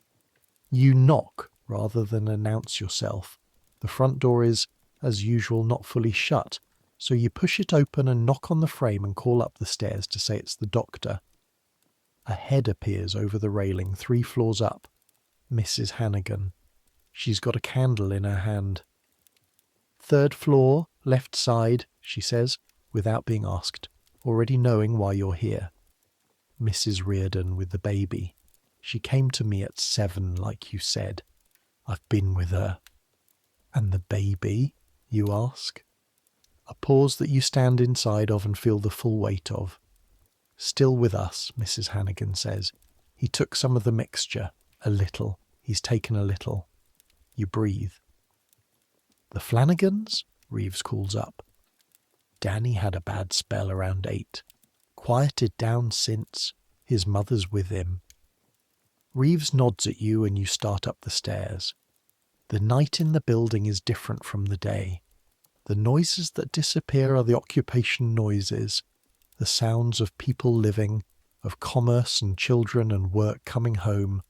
You knock rather than announce yourself. The front door is, as usual, not fully shut, so you push it open and knock on the frame and call up the stairs to say it's the doctor. A head appears over the railing 3 floors up. Mrs. Hannigan. She's got a candle in her hand. 3rd floor, left side, she says, without being asked, already knowing why you're here. Mrs. Reardon with the baby. She came to me at 7, like you said. I've been with her. And the baby, you ask? A pause that you stand inside of and feel the full weight of. Still with us, Mrs. Hannigan says. He took some of the mixture, a little. He's taken a little. You breathe. The Flanagans? Reeves calls up. Danny had a bad spell around 8. Quieted down since. His mother's with him. Reeves nods at you and you start up the stairs. The night in the building is different from the day. The noises that disappear are the occupation noises, the sounds of people living, of commerce and children and work coming home.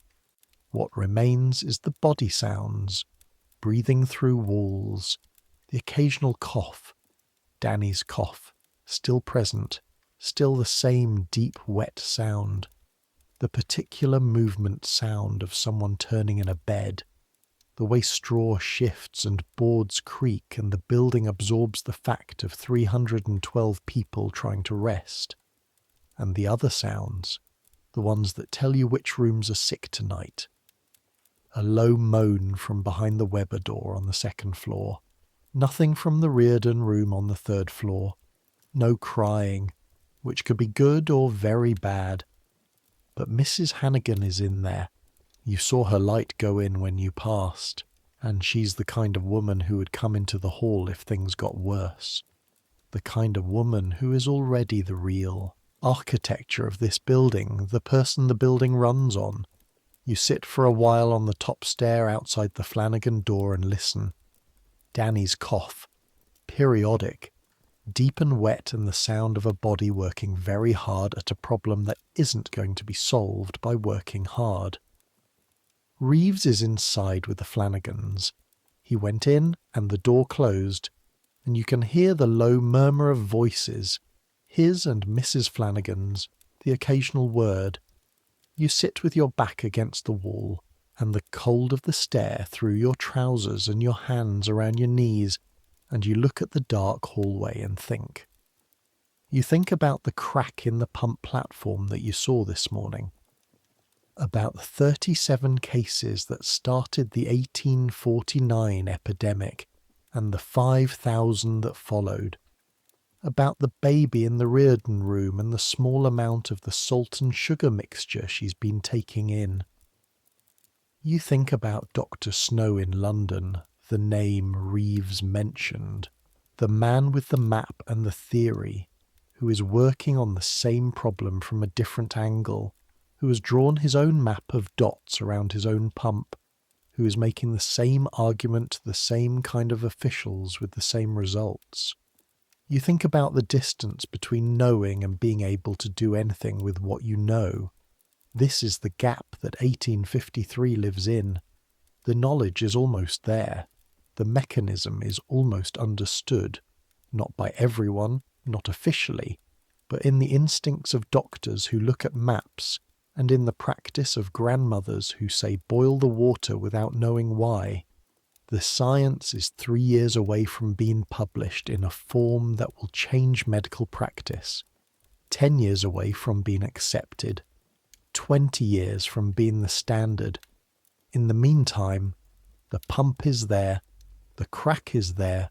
What remains is the body sounds, breathing through walls, the occasional cough, Danny's cough, still present, still the same deep wet sound, the particular movement sound of someone turning in a bed. the way straw shifts and boards creak and the building absorbs the fact of 312 people trying to rest. And the other sounds, the ones that tell you which rooms are sick tonight. A low moan from behind the Weber door on the second floor. Nothing from the Reardon room on the third floor. No crying, which could be good or very bad. But Mrs. Hannigan is in there. You saw her light go in when you passed, and she's the kind of woman who would come into the hall if things got worse. The kind of woman who is already the real architecture of this building, the person the building runs on. You sit for a while on the top stair outside the Flanagan door and listen. Danny's cough, periodic, deep and wet, and the sound of a body working very hard at a problem that isn't going to be solved by working hard. Reeves is inside with the Flanagans. He went in and the door closed, and you can hear the low murmur of voices, his and Mrs. Flanagan's, the occasional word. You sit with your back against the wall, and the cold of the stair through your trousers and your hands around your knees, and you look at the dark hallway and think. You think about the crack in the pump platform that you saw this morning. About the 37 cases that started the 1849 epidemic and the 5,000 that followed. About the baby in the Reardon room and the small amount of the salt and sugar mixture she's been taking in. You think about Dr. Snow in London, the name Reeves mentioned, the man with the map and the theory, who is working on the same problem from a different angle, who has drawn his own map of dots around his own pump, who is making the same argument to the same kind of officials with the same results. You think about the distance between knowing and being able to do anything with what you know. This is the gap that 1853 lives in. The knowledge is almost there. The mechanism is almost understood, not by everyone, not officially, but in the instincts of doctors who look at maps, and in the practice of grandmothers who say boil the water without knowing why. The science is 3 years away from being published in a form that will change medical practice, 10 years away from being accepted, 20 years from being the standard. In the meantime, the pump is there, the crack is there,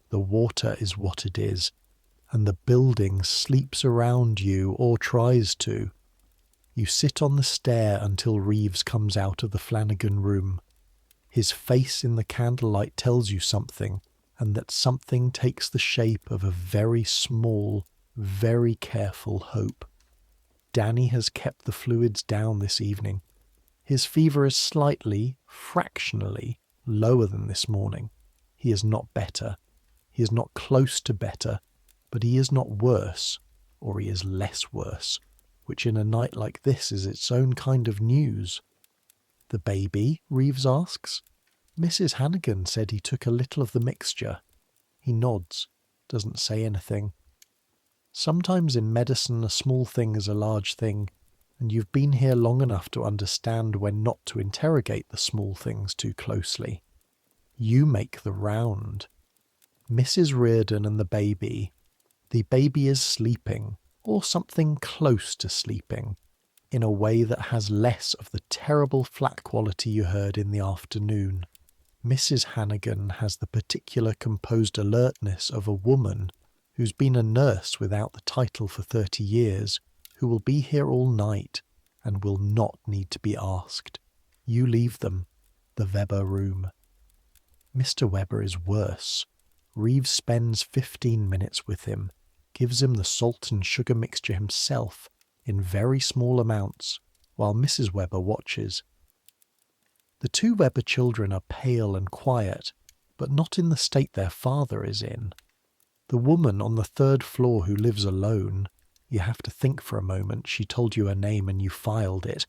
the water is what it is, and the building sleeps around you or tries to. You sit on the stair until Reeves comes out of the Flanagan room. His face in the candlelight tells you something, and that something takes the shape of a very small, very careful hope. Danny has kept the fluids down this evening. His fever is slightly, fractionally, lower than this morning. He is not better. He is not close to better, but he is not worse, or he is less worse, which in a night like this is its own kind of news. The baby? Reeves asks. Mrs. Hannigan said he took a little of the mixture. He nods, doesn't say anything. Sometimes in medicine a small thing is a large thing, and you've been here long enough to understand when not to interrogate the small things too closely. You make the round. Mrs. Reardon and the baby. The baby is sleeping, or something close to sleeping, in a way that has less of the terrible flat quality you heard in the afternoon. Mrs. Hannigan has the particular composed alertness of a woman who's been a nurse without the title for 30 years, who will be here all night and will not need to be asked. You leave them, the Weber room. Mr. Weber is worse. Reeves spends 15 minutes with him, gives him the salt and sugar mixture himself, in very small amounts, while Mrs. Weber watches. The two Weber children are pale and quiet, but not in the state their father is in. The woman on the third floor who lives alone, you have to think for a moment, she told you her name and you filed it,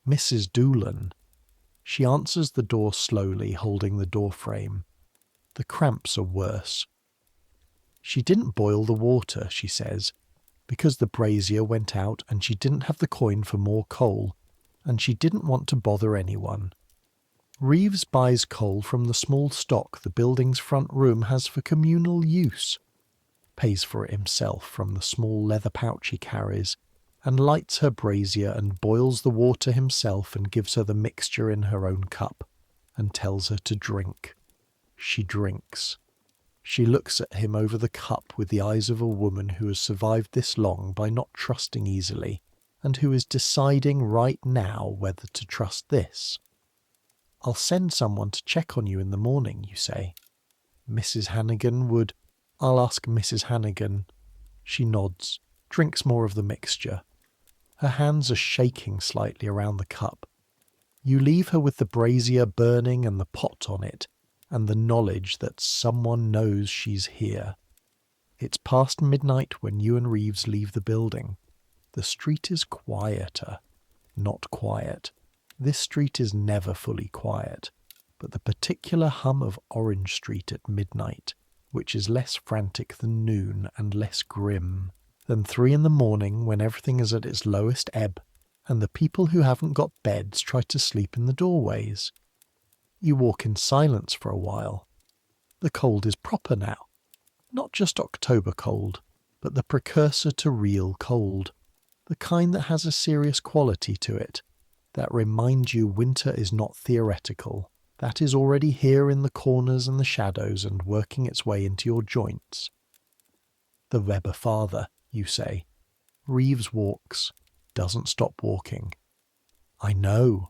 Mrs. Doolan. She answers the door slowly, holding the door frame. The cramps are worse. She didn't boil the water, she says, because the brazier went out and she didn't have the coin for more coal, and she didn't want to bother anyone. Reeves buys coal from the small stock the building's front room has for communal use, pays for it himself from the small leather pouch he carries, and lights her brazier and boils the water himself and gives her the mixture in her own cup, and tells her to drink. She drinks. She looks at him over the cup with the eyes of a woman who has survived this long by not trusting easily, and who is deciding right now whether to trust this. "I'll send someone to check on you in the morning," you say. "Mrs. Hannigan would—" "I'll ask Mrs. Hannigan." She nods, drinks more of the mixture. Her hands are shaking slightly around the cup. You leave her with the brazier burning and the pot on it, and the knowledge that someone knows she's here. It's past midnight when you and Reeves leave the building. The street is quieter. Not quiet. This street is never fully quiet, but the particular hum of Orange Street at midnight, which is less frantic than noon and less grim than 3 in the morning when everything is at its lowest ebb, and the people who haven't got beds try to sleep in the doorways. You walk in silence for a while. The cold is proper now. Not just October cold, but the precursor to real cold. The kind that has a serious quality to it, that reminds you winter is not theoretical, that is already here in the corners and the shadows and working its way into your joints. "The Weber father," you say. Reeves walks, doesn't stop walking. "I know."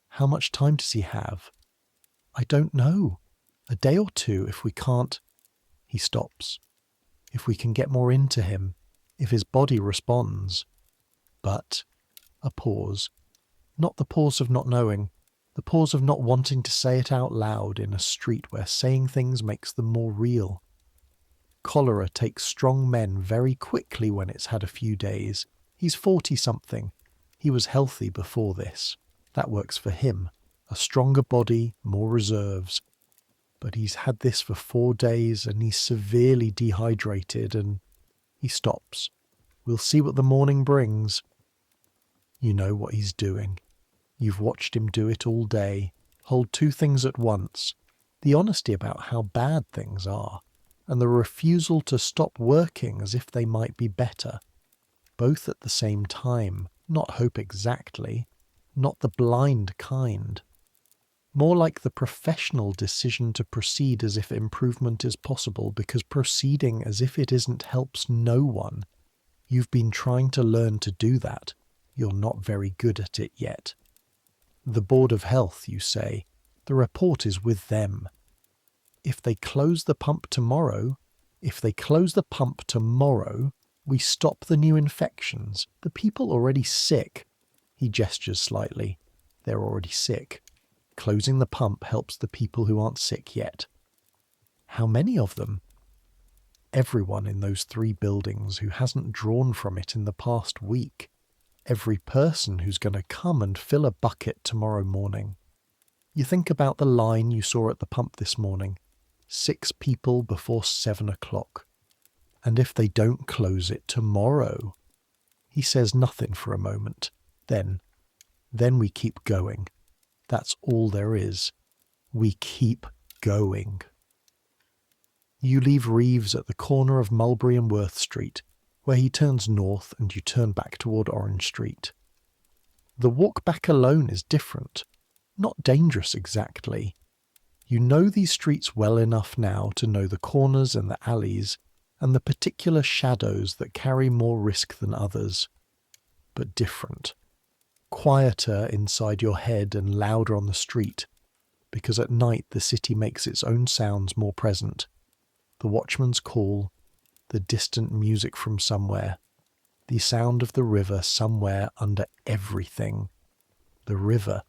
"How much time does he have?" "I don't know. A day or 2 if we can't—" He stops. "If we can get more into him, if his body responds." But, a pause. Not the pause of not knowing, the pause of not wanting to say it out loud in a street where saying things makes them more real. Cholera takes strong men very quickly when it's had a few days. He's 40-something. He was healthy before this. That works for him. A stronger body, more reserves. But he's had this for 4 days and he's severely dehydrated and... He stops. "We'll see what the morning brings." You know what he's doing. You've watched him do it all day. Hold 2 things at once. The honesty about how bad things are, and the refusal to stop working as if they might be better. Both at the same time. Not hope exactly. Not the blind kind. More like the professional decision to proceed as if improvement is possible, because proceeding as if it isn't helps no one. You've been trying to learn to do that. You're not very good at it yet. "The Board of Health," you say. The report is with them. If they close the pump tomorrow, we stop the new infections. The people already sick. He gestures slightly. They're already sick. Closing the pump helps the people who aren't sick yet. How many of them? Everyone in those 3 buildings who hasn't drawn from it in the past week. Every person who's going to come and fill a bucket tomorrow morning. You think about the line you saw at the pump this morning. 6 people before 7 o'clock. And if they don't close it tomorrow? He says nothing for a moment. Then we keep going. That's all there is. We keep going. You leave Reeves at the corner of Mulberry and Worth Street, where he turns north and you turn back toward Orange Street. The walk back alone is different. Not dangerous exactly. You know these streets well enough now to know the corners and the alleys and the particular shadows that carry more risk than others. But different. Quieter inside your head and louder on the street, because at night the city makes its own sounds more present. The watchman's call, the distant music from somewhere, the sound of the river somewhere under everything. The river,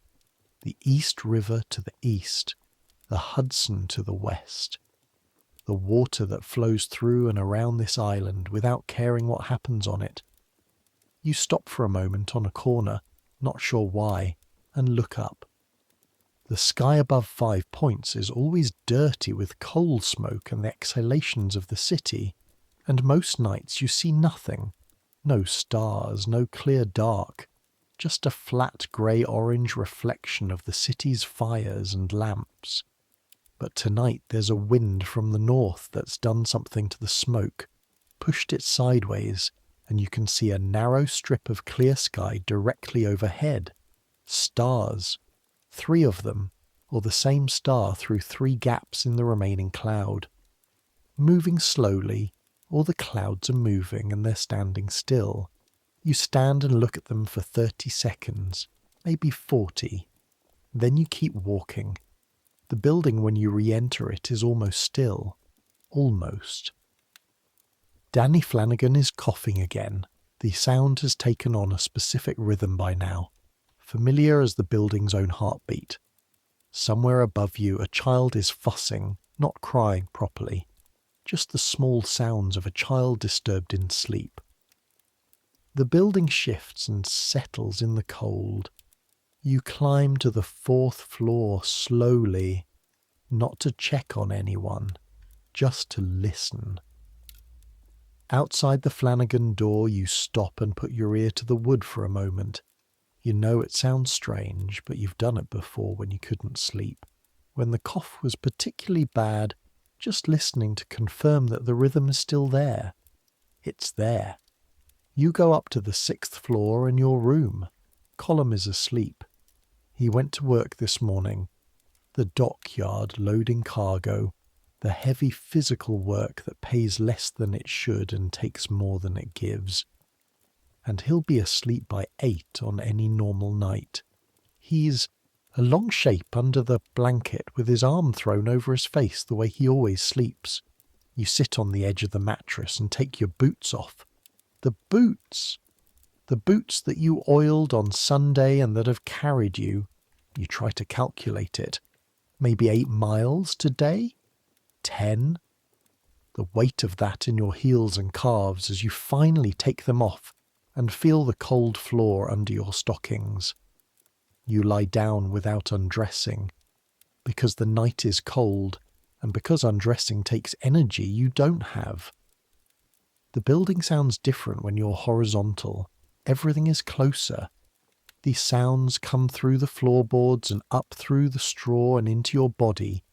the East River to the east, the Hudson to the west. The water that flows through and around this island without caring what happens on it. You stop for a moment on a corner, not sure why, and look up. The sky above 5 Points is always dirty with coal smoke and the exhalations of the city, and most nights you see nothing. No stars, no clear dark, just a flat grey-orange reflection of the city's fires and lamps. But tonight there's a wind from the north that's done something to the smoke, pushed it sideways, and you can see a narrow strip of clear sky directly overhead. Stars. 3 of them, or the same star through 3 gaps in the remaining cloud. Moving slowly, all the clouds are moving and they're standing still. You stand and look at them for 30 seconds, maybe 40. Then you keep walking. The building when you re-enter it is almost still. Almost. Danny Flanagan is coughing again. The sound has taken on a specific rhythm by now, familiar as the building's own heartbeat. Somewhere above you a child is fussing, not crying properly. Just the small sounds of a child disturbed in sleep. The building shifts and settles in the cold. You climb to the 4th floor slowly, not to check on anyone, just to listen. Outside the Flanagan door you stop and put your ear to the wood for a moment. You know it sounds strange, but you've done it before when you couldn't sleep. When the cough was particularly bad, just listening to confirm that the rhythm is still there. It's there. You go up to the 6th floor in your room. Colum is asleep. He went to work this morning. The dockyard loading cargo. The heavy physical work that pays less than it should and takes more than it gives. And he'll be asleep by 8 on any normal night. He's a long shape under the blanket with his arm thrown over his face the way he always sleeps. You sit on the edge of the mattress and take your boots off. The boots! The boots that you oiled on Sunday and that have carried you. You try to calculate it. Maybe 8 miles today? 10? The weight of that in your heels and calves as you finally take them off and feel the cold floor under your stockings. You lie down without undressing. Because the night is cold, and because undressing takes energy you don't have. The building sounds different when you're horizontal. Everything is closer. These sounds come through the floorboards and up through the straw and into your body,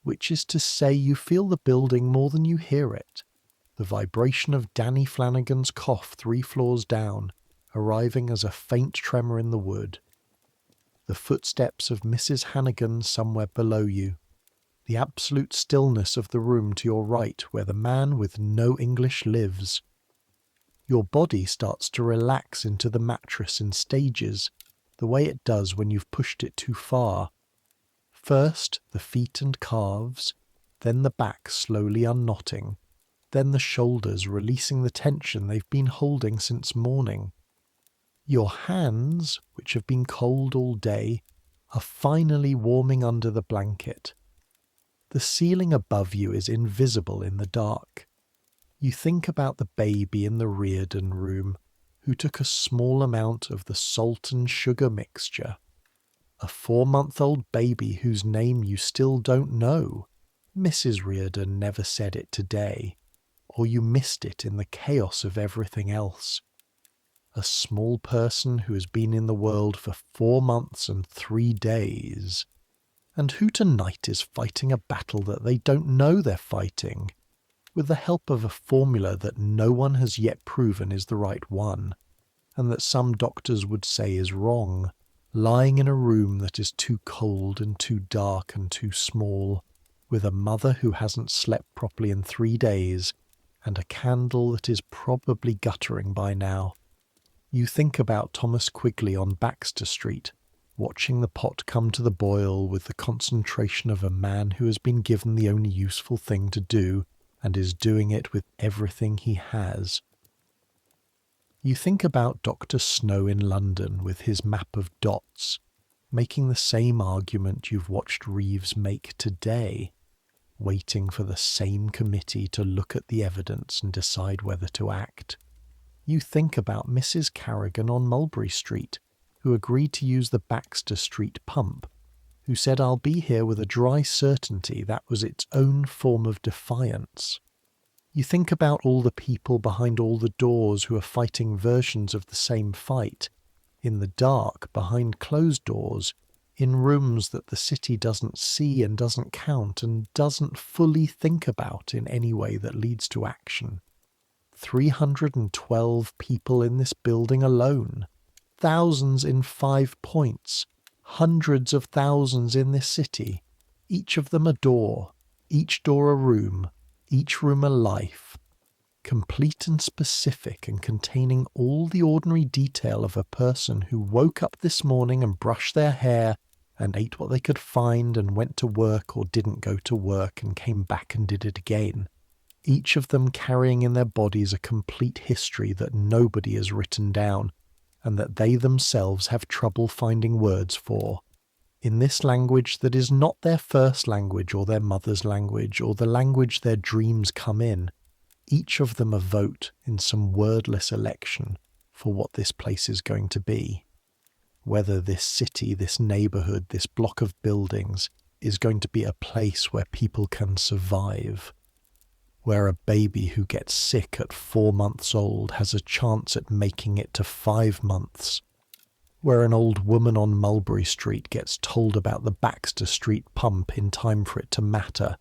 which is to say you feel the building more than you hear it. The vibration of Danny Flanagan's cough 3 floors down, arriving as a faint tremor in the wood. The footsteps of Mrs. Hannigan somewhere below you. The absolute stillness of the room to your right where the man with no English lives. Your body starts to relax into the mattress in stages, the way it does when you've pushed it too far. First the feet and calves, then the back slowly unknotting, then the shoulders releasing the tension they've been holding since morning. Your hands, which have been cold all day, are finally warming under the blanket. The ceiling above you is invisible in the dark. You think about the baby in the Reardon room, who took a small amount of the salt and sugar mixture. A 4-month-old baby whose name you still don't know. Mrs. Reardon never said it today, or you missed it in the chaos of everything else. A small person who has been in the world for 4 months and 3 days, and who tonight is fighting a battle that they don't know they're fighting, with the help of a formula that no one has yet proven is the right one, and that some doctors would say is wrong, lying in a room that is too cold and too dark and too small, with a mother who hasn't slept properly in 3 days, and a candle that is probably guttering by now. You think about Thomas Quigley on Baxter Street, watching the pot come to the boil with the concentration of a man who has been given the only useful thing to do, and is doing it with everything he has. You think about Dr. Snow in London with his map of dots, making the same argument you've watched Reeves make today, waiting for the same committee to look at the evidence and decide whether to act. You think about Mrs. Carrigan on Mulberry Street, who agreed to use the Baxter Street pump, who said, "I'll be here with a dry certainty that was its own form of defiance." You think about all the people behind all the doors who are fighting versions of the same fight, in the dark, behind closed doors, in rooms that the city doesn't see and doesn't count and doesn't fully think about in any way that leads to action. 312 people in this building alone, thousands in 5 points, hundreds of thousands in this city, each of them a door, each door a room, each room a life, complete and specific and containing all the ordinary detail of a person who woke up this morning and brushed their hair and ate what they could find and went to work or didn't go to work and came back and did it again. Each of them carrying in their bodies a complete history that nobody has written down and that they themselves have trouble finding words for. In this language that is not their first language or their mother's language or the language their dreams come in, each of them a vote in some wordless election for what this place is going to be. Whether this city, this neighbourhood, this block of buildings is going to be a place where people can survive, where a baby who gets sick at 4 months old has a chance at making it to 5 months, where an old woman on Mulberry Street gets told about the Baxter Street pump in time for it to matter,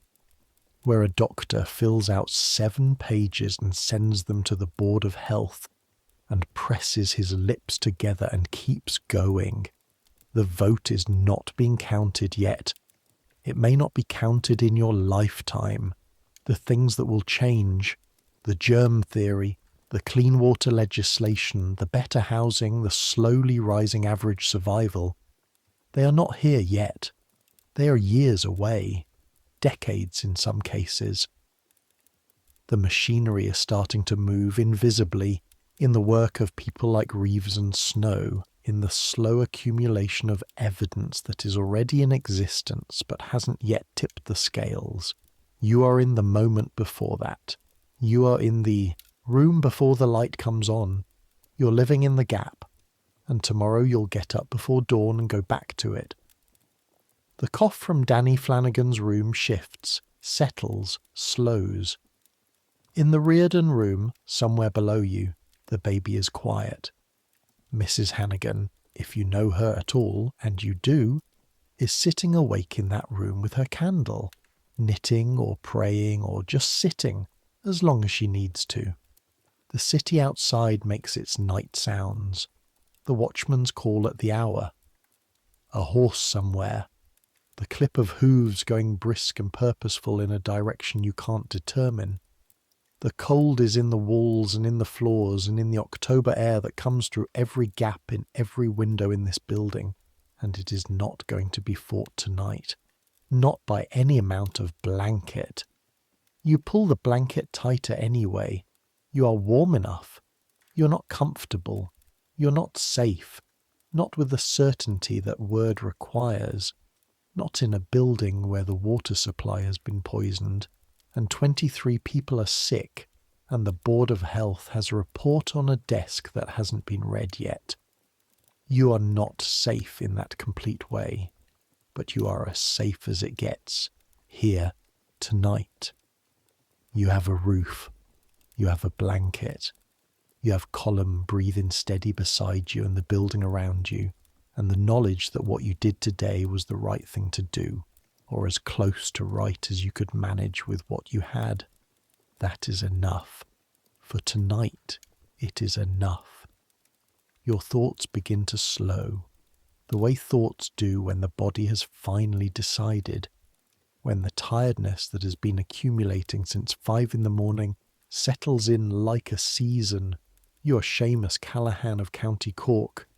where a doctor fills out 7 pages and sends them to the Board of Health and presses his lips together and keeps going. The vote is not being counted yet. It may not be counted in your lifetime. The things that will change, the germ theory, the clean water legislation, the better housing, the slowly rising average survival, they are not here yet. They are years away, decades in some cases. The machinery is starting to move invisibly in the work of people like Reeves and Snow, in the slow accumulation of evidence that is already in existence but hasn't yet tipped the scales. You are in the moment before that. You are in the room before the light comes on. You're living in the gap, and tomorrow you'll get up before dawn and go back to it. The cough from Danny Flanagan's room shifts, settles, slows. In the Reardon room, somewhere below you, the baby is quiet. Mrs. Hannigan, if you know her at all, and you do, is sitting awake in that room with her candle, knitting or praying or just sitting, as long as she needs to. The city outside makes its night sounds. The watchman's call at the hour. A horse somewhere. The clip of hooves going brisk and purposeful in a direction you can't determine. The cold is in the walls and in the floors and in the October air that comes through every gap in every window in this building, and it is not going to be fought tonight. Not by any amount of blanket. You pull the blanket tighter anyway. You are warm enough. You're not comfortable. You're not safe. Not with the certainty that word requires. Not in a building where the water supply has been poisoned, and 23 people are sick, and the Board of Health has a report on a desk that hasn't been read yet. You are not safe in that complete way, but you are as safe as it gets, here, tonight. You have a roof, you have a blanket, you have Column breathing steady beside you and the building around you, and the knowledge that what you did today was the right thing to do, or as close to right as you could manage with what you had. That is enough. For tonight, it is enough. Your thoughts begin to slow, the way thoughts do when the body has finally decided, when the tiredness that has been accumulating since 5 a.m. settles in like a season. You are Seamus Callahan of County Cork.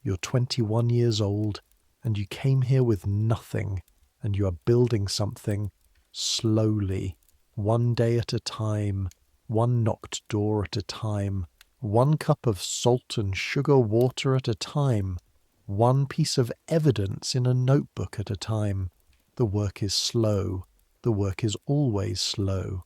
You're 21 years old, and you came here with nothing, and you are building something slowly, one day at a time, one knocked door at a time, one cup of salt and sugar water at a time, one piece of evidence in a notebook at a time. The work is slow. The work is always slow.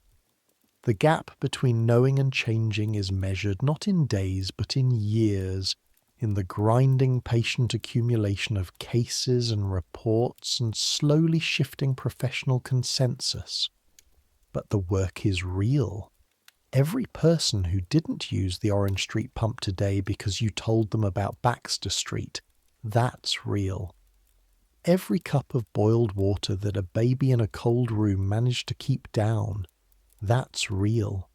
The gap between knowing and changing is measured not in days but in years, in the grinding patient accumulation of cases and reports and slowly shifting professional consensus. But the work is real. Every person who didn't use the Orange Street pump today because you told them about Baxter Street, that's real. Every cup of boiled water that a baby in a cold room managed to keep down, that's real.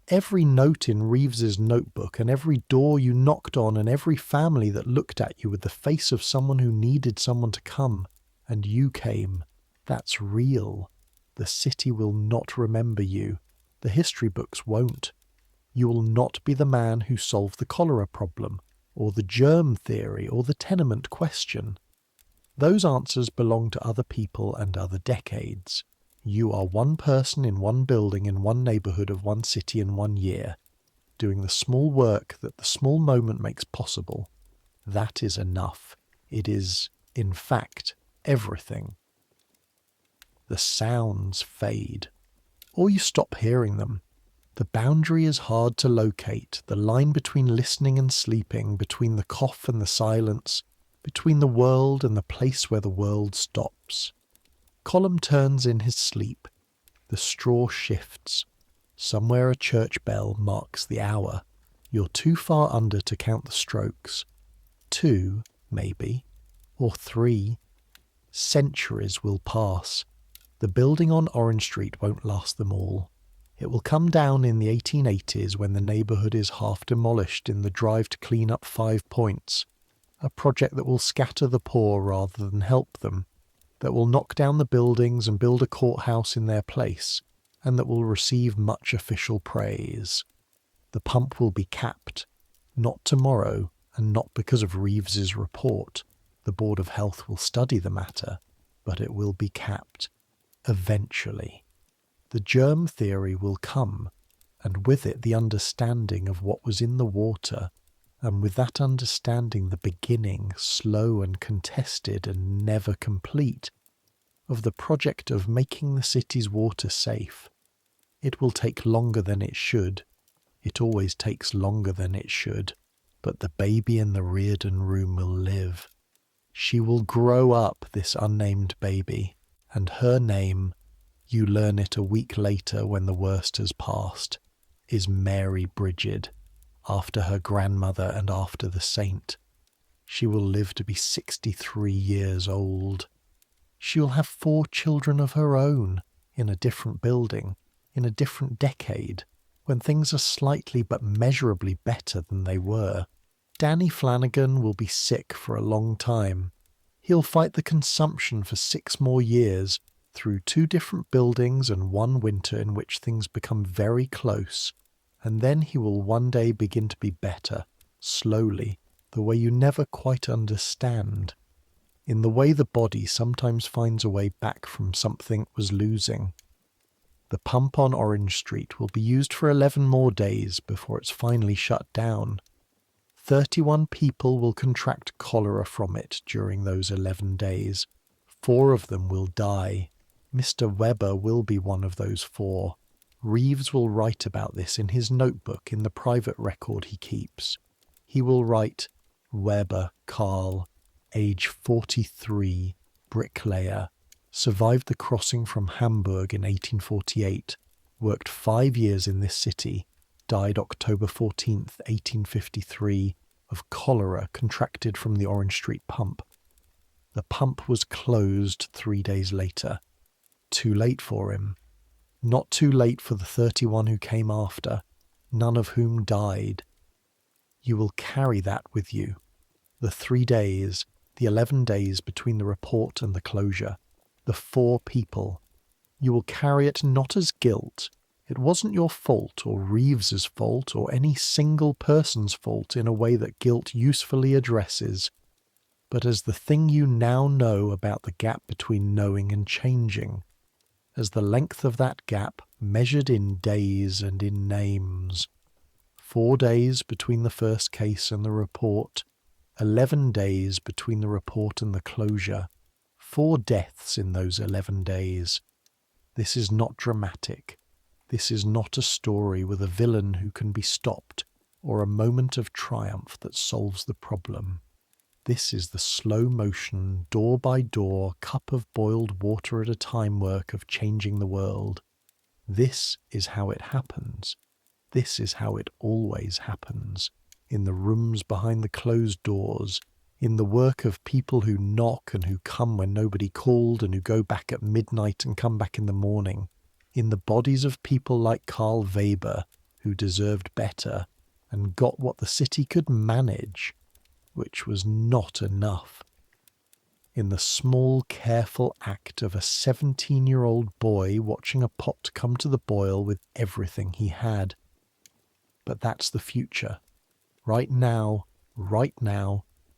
Every note in Reeves's notebook and every door you knocked on and every family that looked at you with the face of someone who needed someone to come, and you came, that's real. The city will not remember you. The history books won't. You will not be the man who solved the cholera problem, or the germ theory, or the tenement question. Those answers belong to other people and other decades. You are one person in one building in one neighbourhood of one city in 1 year, doing the small work that the small moment makes possible. That is enough. It is, in fact, everything. The sounds fade, or you stop hearing them. The boundary is hard to locate, the line between listening and sleeping, between the cough and the silence, between the world and the place where the world stops. Colum turns in his sleep. The straw shifts. Somewhere a church bell marks the hour. You're too far under to count the strokes. 2, maybe, or 3. Centuries will pass. The building on Orange Street won't last them all. It will come down in the 1880s when the neighbourhood is half demolished in the drive to clean up 5 Points, a project that will scatter the poor rather than help them, that will knock down the buildings and build a courthouse in their place, and that will receive much official praise. The pump will be capped, not tomorrow, and not because of Reeves's report. The Board of Health will study the matter, but it will be capped. Eventually. The germ theory will come, and with it the understanding of what was in the water, and with that understanding the beginning, slow and contested and never complete, of the project of making the city's water safe. It will take longer than it should. It always takes longer than it should. But the baby in the Reardon room will live. She will grow up, this unnamed baby, and her name, you learn it a week later when the worst has passed, is Mary Brigid, after her grandmother and after the saint. She will live to be 63 years old. She will have 4 children of her own, in a different building, in a different decade, when things are slightly but measurably better than they were. Danny Flanagan will be sick for a long time. He'll fight the consumption for 6 more years, through 2 different buildings and 1 winter in which things become very close, and then he will one day begin to be better, slowly, the way you never quite understand, in the way the body sometimes finds a way back from something it was losing. The pump on Orange Street will be used for 11 more days before it's finally shut down. 31 people will contract cholera from it during those 11 days. 4 of them will die. Mr. Webber will be one of those 4. Reeves will write about this in his notebook in the private record he keeps. He will write, Webber, Carl, age 43, bricklayer, survived the crossing from Hamburg in 1848, worked 5 years in this city, died October 14th, 1853, of cholera contracted from the Orange Street pump. The pump was closed 3 days later. Too late for him. Not too late for the 31 who came after, none of whom died. You will carry that with you. The 3 days, the 11 days between the report and the closure, the 4 people. You will carry it not as guilt. It wasn't your fault or Reeves's fault or any single person's fault in a way that guilt usefully addresses, but as the thing you now know about the gap between knowing and changing, as the length of that gap measured in days and in names. 4 days between the first case and the report, 11 days between the report and the closure, 4 deaths in those 11 days. This is not dramatic. This is not a story with a villain who can be stopped or a moment of triumph that solves the problem. This is the slow-motion, door-by-door, cup of boiled water at a time work of changing the world. This is how it happens. this is how it always happens. In the rooms behind the closed doors, in the work of people who knock and who come when nobody called and who go back at midnight and come back in the morning, in the bodies of people like Karl Weber, who deserved better and got what the city could manage, which was not enough. In the small, careful act of a 17-year-old boy watching a pot come to the boil with everything he had. But that's the future. Right now,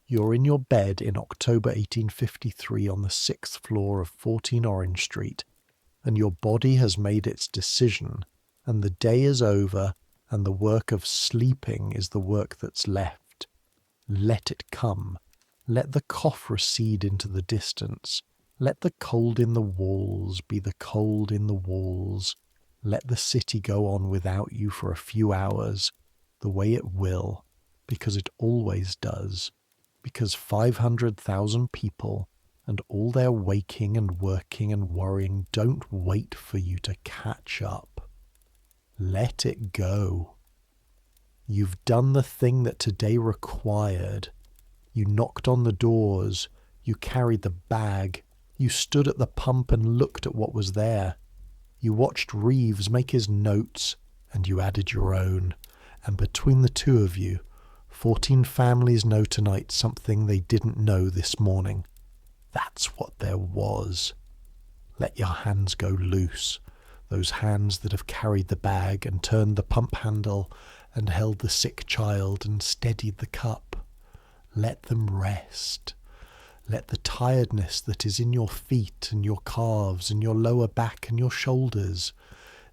you're in your bed in October 1853 on the 6th floor of 14 Orange Street, and your body has made its decision, and the day is over, and the work of sleeping is the work that's left. Let it come. Let the cough recede into the distance. Let the cold in the walls be the cold in the walls. Let the city go on without you for a few hours, the way it will, because it always does, because 500,000 people and all their waking and working and worrying don't wait for you to catch up. Let it go. You've done the thing that today required. You knocked on the doors, you carried the bag, you stood at the pump and looked at what was there. You watched Reeves make his notes, and you added your own, and between the two of you, 14 families know tonight something they didn't know this morning. That's what there was. Let your hands go loose, those hands that have carried the bag and turned the pump handle and held the sick child and steadied the cup. Let them rest. Let the tiredness that is in your feet and your calves and your lower back and your shoulders,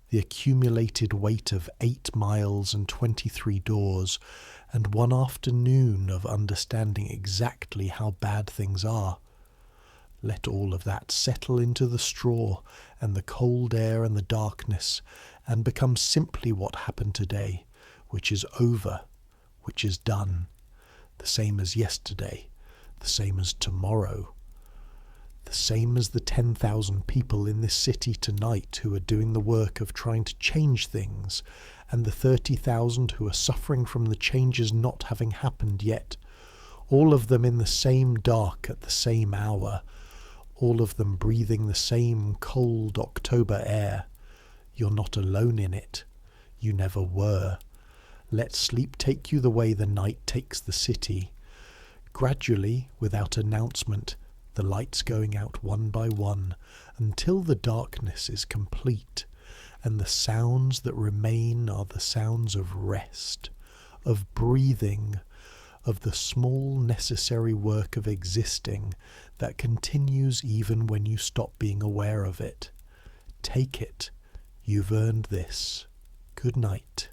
the accumulated weight of 8 miles and 23 doors and one afternoon of understanding exactly how bad things are, let all of that settle into the straw and the cold air and the darkness and become simply what happened today, which is over, which is done. The same as yesterday, the same as tomorrow, the same as the 10,000 people in this city tonight who are doing the work of trying to change things, and the 30,000 who are suffering from the changes not having happened yet, all of them in the same dark at the same hour, all of them breathing the same cold October air. You're not alone in it. You never were. Let sleep take you the way the night takes the city. Gradually, without announcement, the lights going out one by one, until the darkness is complete, and the sounds that remain are the sounds of rest, of breathing, of the small necessary work of existing that continues even when you stop being aware of it. Take it. You've earned this. Good night.